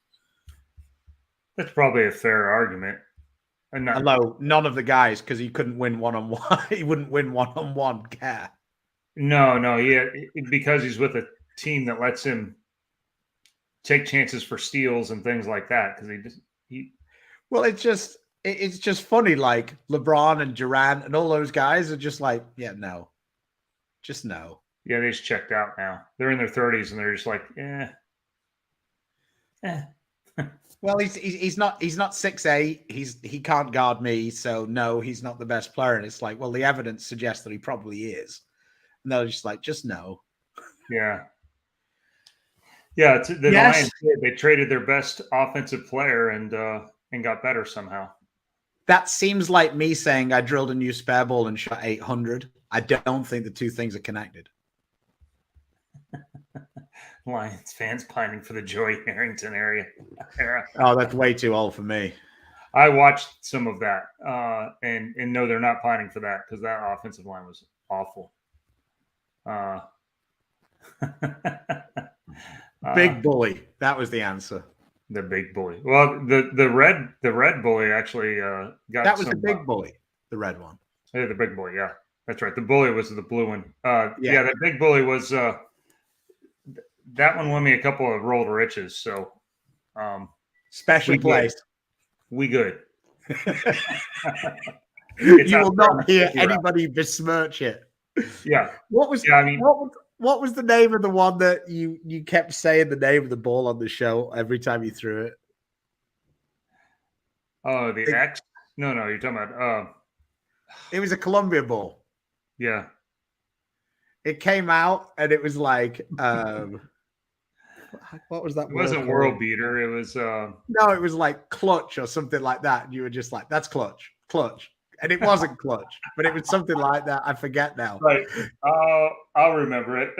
That's probably a fair argument. Although none of the guys, because he couldn't win one-on-one, he wouldn't win one-on-one care. No, because he's with a team that lets him take chances for steals and things like that. Because well, it's just funny. Like LeBron and Durant and all those guys are just like, no. Yeah, they just checked out now. They're in their 30s and they're just like, Well, he's not 6'8". He can't guard me, so no, he's not the best player. And it's like, well, the evidence suggests that he probably is. And they're just like, just no. Yeah. Yeah, the Lions did. They traded their best offensive player and got better somehow. That seems like me saying I drilled a new spare ball and shot 800. I don't think the two things are connected. Lions fans pining for the Joey Harrington era. Oh, that's way too old for me. I watched some of that, and no, they're not pining for that because that offensive line was awful. Big bully. That was the answer. The big bully. Well, the red bully actually got. That was the big bully, the red one. Yeah, the big bully. Yeah, that's right. The bully was the blue one. Yeah, the big bully was. That one won me a couple of rolled riches. So, special place. We good. You will not hear anybody besmirch it. Yeah. What was? Yeah, I mean, what was the name of the one that you kept saying the name of the ball on the show every time you threw it? Oh, the X? No, you're talking about. It was a Columbia ball. Yeah. It came out and it was like. What was that? It wasn't World Beater. It was. No, it was like Clutch or something like that. And you were just like, "That's Clutch." And it wasn't Clutch, but it was something like that. I forget now. Right. I'll remember it.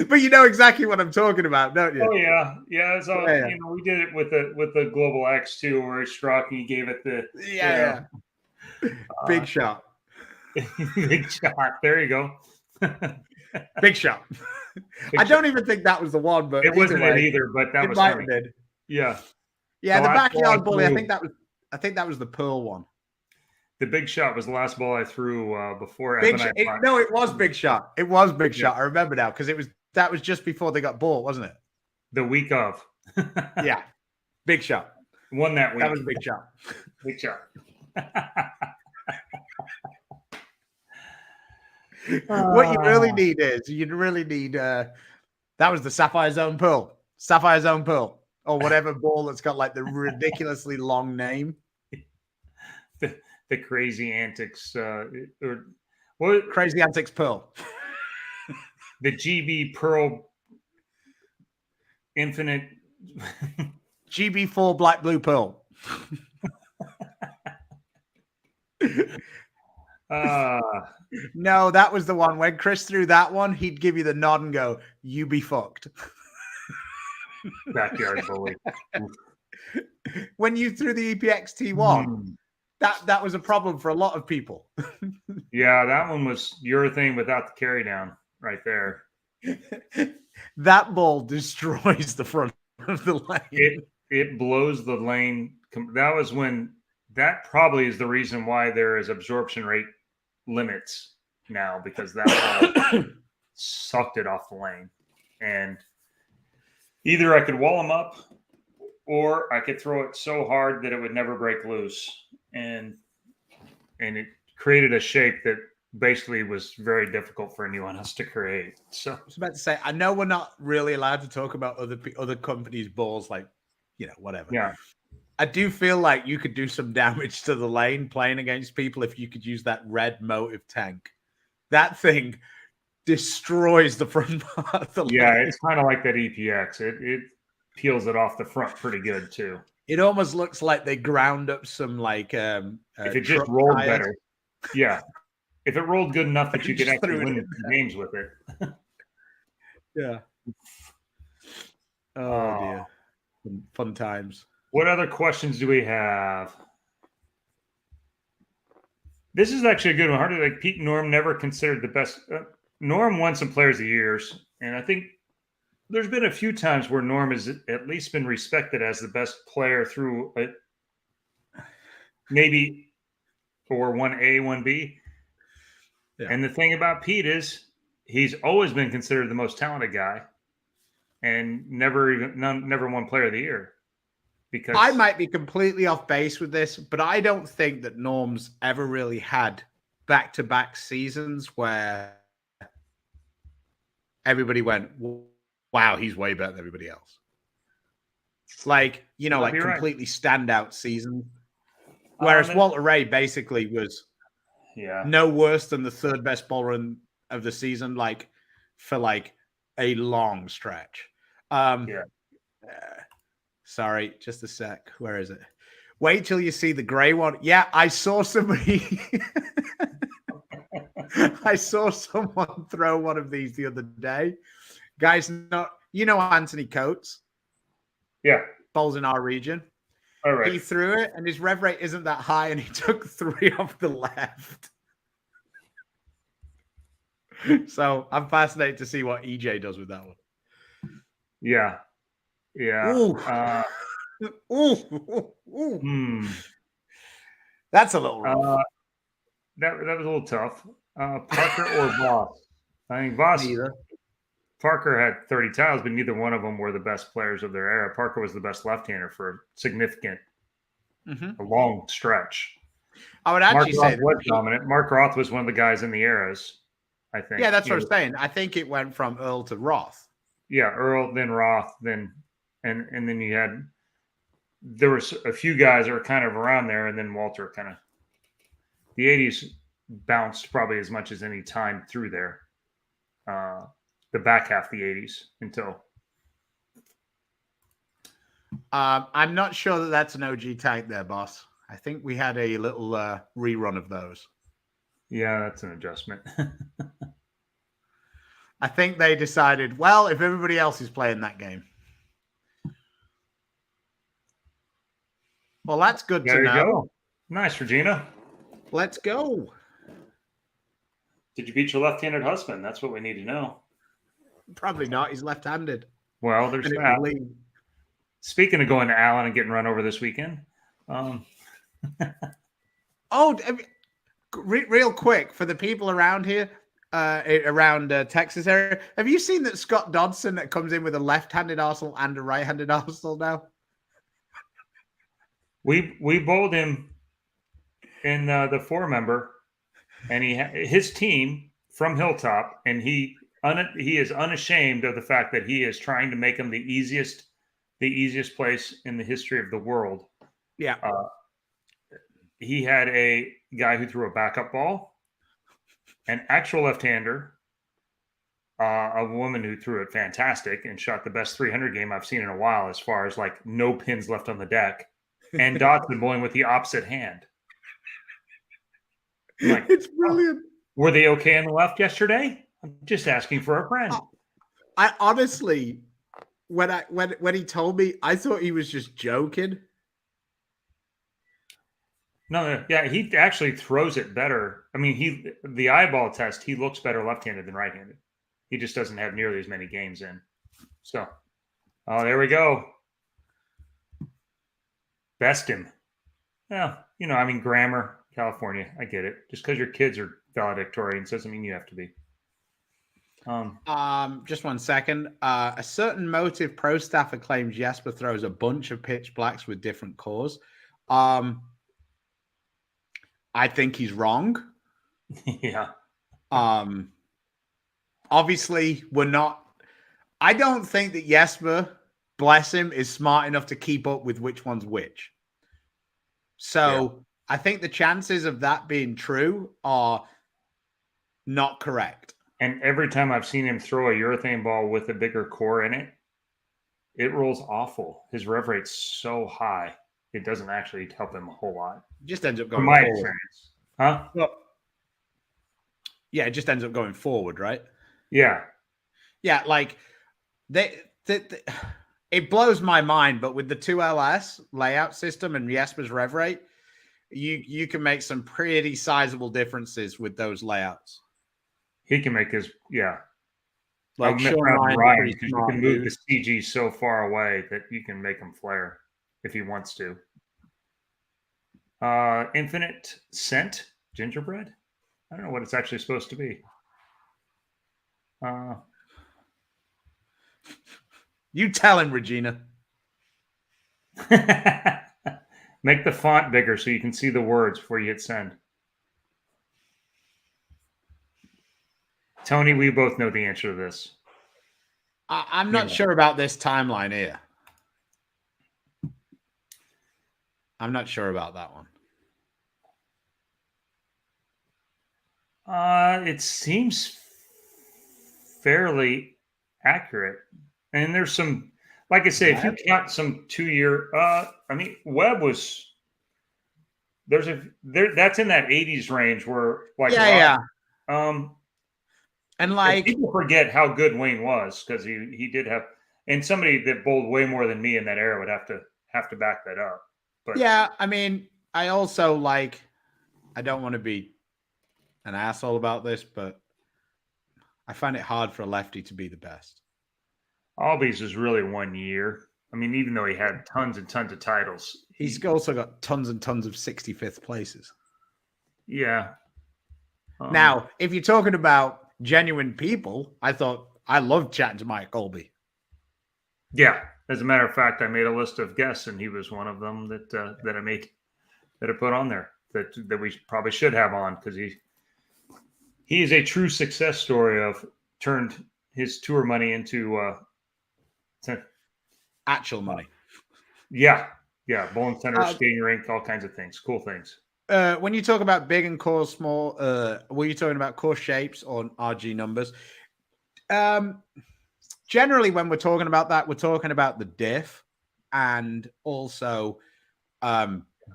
But you know exactly what I'm talking about, don't you? Oh yeah. So you know, we did it with the Global X too, where it struck and he gave it the big shot. Big shot. There you go. Big shot. I don't even think that was the one, but it wasn't it either. But that was funny. Yeah. Yeah, the backyard bully. I think that was the Pearl one. The big shot was the last ball I threw before. It was big shot. It was big shot. I remember now because that was just before they got bought, wasn't it? The week of. Yeah, big shot. Won that week. That was big shot. Big shot. What you really need is that was the Sapphire Zone Pearl, or whatever ball that's got like the ridiculously long name. The Crazy Antics, Crazy Antics Pearl. The GB Pearl Infinite. GB4 Black Blue Pearl. No, that was the one. When Chris threw that one, he'd give you the nod and go, "You be fucked." Backyard bully. When you threw the EPX T1, that was a problem for a lot of people. Yeah, that one was your thing without the carry down right there. That ball destroys the front of the lane. It blows the lane. That probably is the reason why there is absorption rate limits now, because that ball sucked it off the lane. And either I could wall them up or I could throw it so hard that it would never break loose. And it created a shape that basically was very difficult for anyone else to create. So I was about to say, I know we're not really allowed to talk about other companies' balls, like, whatever. Yeah. I do feel like you could do some damage to the lane playing against people if you could use that red motive tank. That thing destroys the front part of the lane. Yeah, it's kind of like that EPX. It peels it off the front pretty good too. It almost looks like they ground up some like if it just rolled tires. Better. Yeah. If it rolled good enough that you could actually win games with it. Yeah. Oh dear. Fun times. What other questions do we have? This is actually a good one. Hardly like Pete Norm never considered the best. Norm won some Players of the Years, and I think there's been a few times where Norm has at least been respected as the best player through maybe or 1A, 1B. Yeah. And the thing about Pete is he's always been considered the most talented guy and never won Player of the Year. Because I might be completely off base with this, but I don't think that Norm's ever really had back-to-back seasons where everybody went, "Wow, he's way better than everybody else." Like, like completely standout season. Whereas Walter Ray basically was no worse than the third best bowler of the season, like for like a long stretch. Sorry, just a sec. Where is it? Wait till you see the gray one. Yeah, I saw somebody. I saw someone throw one of these the other day. Guys, Anthony Coates. Yeah. Bowls in our region. All right. He threw it, and his rev rate isn't that high, and he took 3 off the left. So I'm fascinated to see what EJ does with that one. Yeah. Ooh. That's a little rough. That was a little tough. Parker or Voss? I think Voss. Neither. Parker had 30 titles, but neither one of them were the best players of their era. Parker was the best left-hander for a significant, a long stretch. I would actually say that was dominant. Mark Roth was one of the guys in the eras, I think. Yeah, that's what I'm saying. I think it went from Earl to Roth. Yeah, Earl, then Roth, then and then there was a few guys that were kind of around there, and then Walter kind of. The 80s bounced probably as much as any time through there. The back half of the 80s until. I'm not sure that that's an OG tank there, boss. I think we had a little rerun of those. Yeah, that's an adjustment. I think they decided, well, if everybody else is playing that game. Well, that's good to know. There you go. Nice, Regina. Let's go. Did you beat your left-handed husband? That's what we need to know. Probably not. He's left-handed. Well, there's that. Speaking of going to Allen and getting run over this weekend. Real quick, for the people around here, around Texas area, have you seen that Scott Dodson that comes in with a left-handed Arsenal and a right-handed Arsenal now? We bowled him in the 4-member, and his team from Hilltop, and he is unashamed of the fact that he is trying to make him the easiest place in the history of the world. Yeah. He had a guy who threw a backup ball, an actual left-hander, a woman who threw it fantastic and shot the best 300 game I've seen in a while, as far as like no pins left on the deck, and Dodson bowling with the opposite hand. Like, it's brilliant. Were they okay on the left yesterday? I'm just asking for a friend. I honestly, when he told me, I thought he was just joking. No, yeah, he actually throws it better. I mean, the eyeball test, he looks better left-handed than right-handed. He just doesn't have nearly as many games in. So, there we go. Best him. Yeah, I mean, grammar, California, I get it. Just because your kids are valedictorians doesn't mean you have to be. Just 1 second. A certain motive pro staffer claims Jesper throws a bunch of pitch blacks with different cores. I think he's wrong. Yeah. Obviously, I don't think that Jesper, bless him, is smart enough to keep up with which one's which. So I think the chances of that being true are not correct. And every time I've seen him throw a urethane ball with a bigger core in it, it rolls awful. His rev rate's so high, it doesn't actually help him a whole lot. It just ends up going forward. From my experience. Huh? Well, yeah, it just ends up going forward, right? Yeah. Yeah, like it blows my mind, but with the 2LS layout system and Jesper's rev rate, you can make some pretty sizable differences with those layouts. He can make his, like Ryan, because you can move the CG so far away that you can make him flare if he wants to. Infinite Scent gingerbread? I don't know what it's actually supposed to be. You tell him, Regina. Make the font bigger so you can see the words before you hit send. Tony, we both know the answer to this. I'm not sure about this timeline here. I'm not sure about that one. It seems fairly accurate. And there's some, like I say, if you count some 2-year, I mean, Webb was, that's in that 80s range where, like, Yeah. And like, people forget how good Wayne was, because he did have, and somebody that bowled way more than me in that era would have to back that up. But yeah, I mean, I also like, I don't want to be an asshole about this, but I find it hard for a lefty to be the best. Albies is really 1 year. I mean, even though he had tons and tons of titles, he's also got tons and tons of 65th places. Yeah. Now, if you're talking about genuine people, I loved chatting to Mike Colby. Yeah. As a matter of fact, I made a list of guests, and he was one of them that I put on there that we probably should have on, because he is a true success story of turned his tour money into actual money. Yeah. Bowling center, skating rink, all kinds of things, cool things. When you talk about big and core small, were you talking about core shapes or RG numbers? Generally, when we're talking about that, we're talking about the diff, and also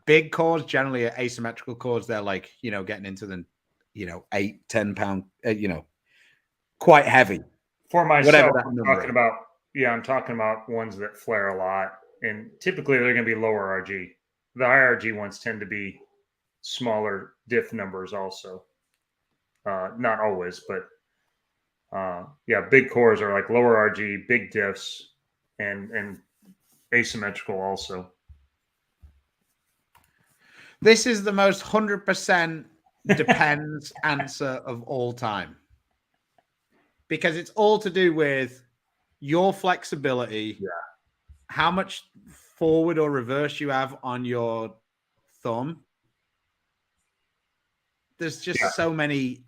big cores generally are asymmetrical cores. They're like, getting into the 8-10 pound, quite heavy. For myself, I'm talking about ones that flare a lot, and typically they're going to be lower RG. The high RG ones tend to be smaller diff numbers also. Not always, but big cores are like lower RG, big diffs, and asymmetrical also. This is the most 100% depends answer of all time, because it's all to do with your flexibility, how much forward or reverse you have on your thumb. There's just so many.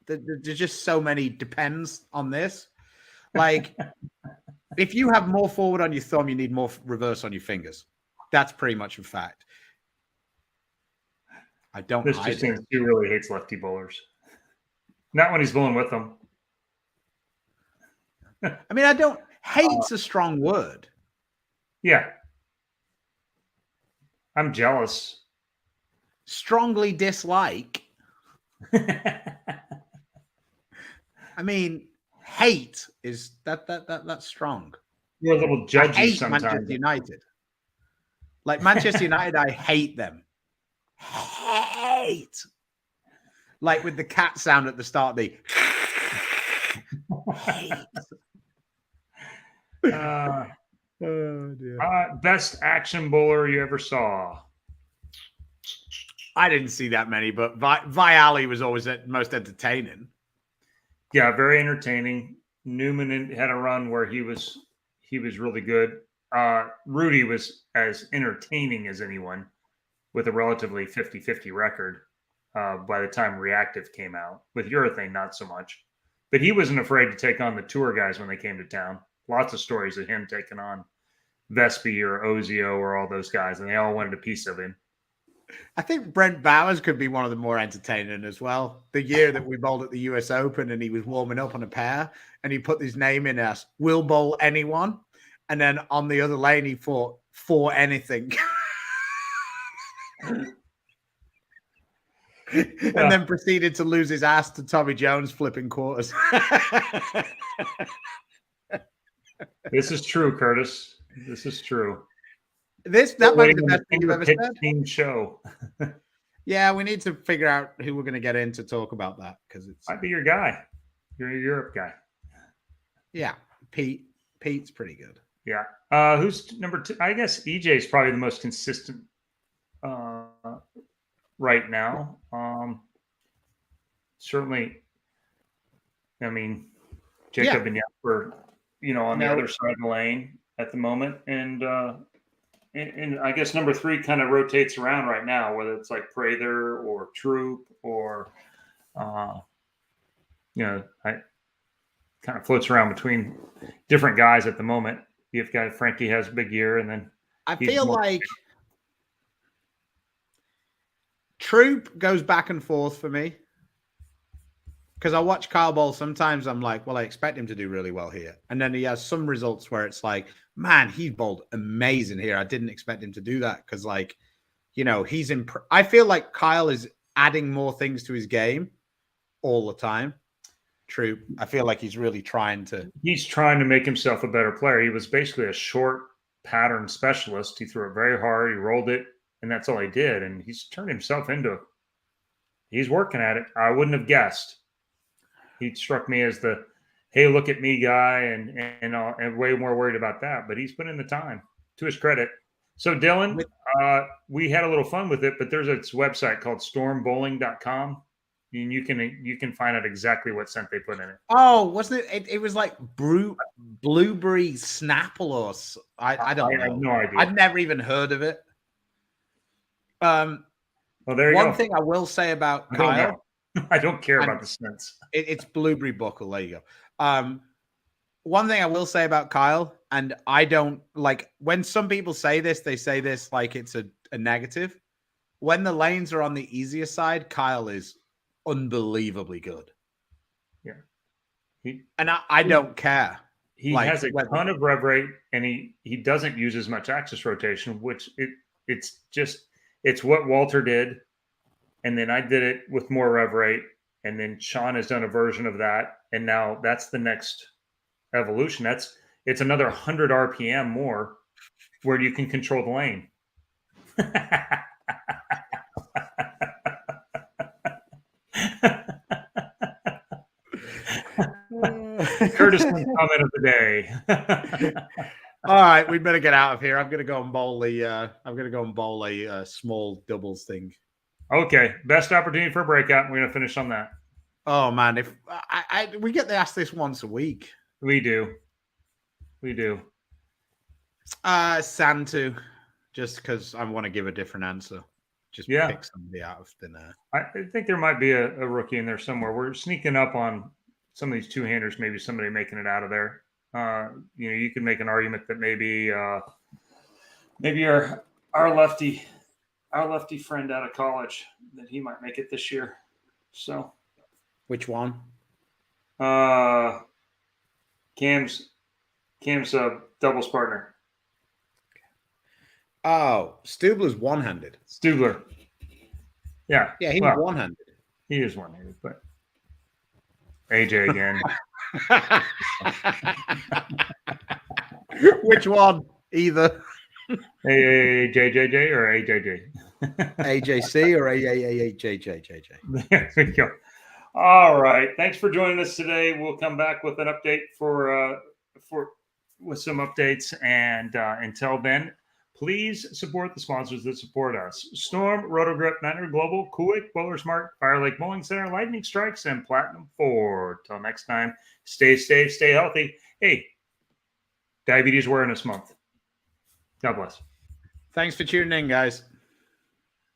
There's just so many depends on this. Like, if you have more forward on your thumb, you need more reverse on your fingers. That's pretty much a fact. I don't. This just seems he really hates lefty bowlers. Not when he's bowling with them. I mean, I don't. Hate's a strong word. Yeah. I'm jealous. Strongly dislike. I mean, hate is that's strong. You're a little judgy I hate sometimes. Manchester United. Like Manchester United, I hate them. Hate. Like with the cat sound at the start, the hate. Oh dear. Best action bowler you ever saw? I didn't see that many, but Viali was always the most entertaining. Yeah, very entertaining. Newman had a run where he was really good. Rudy was as entertaining as anyone, with a relatively 50-50 record by the time Reactive came out. With Urethane, not so much. But he wasn't afraid to take on the tour guys when they came to town. Lots of stories of him taking on Vespi or Ozio or all those guys, and they all wanted a piece of him. I think Brent Bowers could be one of the more entertaining as well. The year that we bowled at the US Open and he was warming up on a pair and he put his name in as "Will bowl anyone," and then on the other lane he fought for anything. And then proceeded to lose his ass to Tommy Jones flipping quarters. This is true, Curtis. This is true. That might be the best thing you've ever said. Team show. Yeah, we need to figure out who we're going to get in to talk about that, because it's might be your guy. You're a Europe guy. Yeah, Pete's pretty good. Yeah. Who's number 2? I guess EJ is probably the most consistent right now. Certainly. I mean, Jacob and Jesper, on the other side of the lane at the moment, and I guess number 3 kind of rotates around right now, whether it's like Prather or Troop or, I kind of floats around between different guys at the moment. Frankie has a big year, and then I feel like Troop goes back and forth for me. Because I watch Kyle bowl, sometimes I'm like, well, I expect him to do really well here. And then he has some results where it's like, man, he bowled amazing here. I didn't expect him to do that because, like, you know, I feel like Kyle is adding more things to his game all the time. True. I feel like he's really trying to. He's trying to make himself a better player. He was basically a short pattern specialist. He threw it very hard. He rolled it, and that's all he did. And he's turned himself into. He's working at it. I wouldn't have guessed. He struck me as the, hey, look at me guy, and way more worried about that. But he's put in the time, to his credit. So, Dylan, we had a little fun with it, but there's a website called stormbowling.com, and you can find out exactly what scent they put in it. Oh, wasn't it? It was like blueberry snapple or I don't know. I have no idea. I've never even heard of it. Well, there you go. One thing I will say about Kyle. I don't care about the scents. It's blueberry buckle. There you go. One thing I will say about Kyle, and I don't like when some people say this, they say this like it's a negative. When the lanes are on the easier side, Kyle is unbelievably good. Yeah. I don't care. He has a ton of rev rate, and he doesn't use as much axis rotation, which it's what Walter did. And then I did it with more rev rate. And then Sean has done a version of that. And now that's the next evolution. It's another 100 RPM more where you can control the lane. Curtis' comment of the day. All right, we better get out of here. I'm gonna go and bowl a small doubles thing. Okay, best opportunity for a breakout. We're gonna finish on that. Oh man, if we get to ask this once a week. We do. Santu, just because I want to give a different answer. Just pick somebody out of thin air. I think there might be a rookie in there somewhere. We're sneaking up on some of these two-handers. Maybe somebody making it out of there. You can make an argument that maybe our lefty friend out of college, that he might make it this year. So, which one? Cam's doubles partner. Oh, Stubler's one-handed. Stubler. Yeah. Yeah, he's one-handed. He is one-handed, but AJ again. Which one? Either. AJJJ or AJJ? AJC or AJJJJ? There we go. All right. Thanks for joining us today. We'll come back with an update with some updates. And until then, please support the sponsors that support us: Storm, Rotogrip, 900 Global, Kuwait, Bowler Smart, Fire Lake Bowling Center, Lightning Strikes, and Platinum Ford. Till next time, stay safe, stay healthy. Hey, Diabetes Awareness Month. God bless. Thanks for tuning in, guys.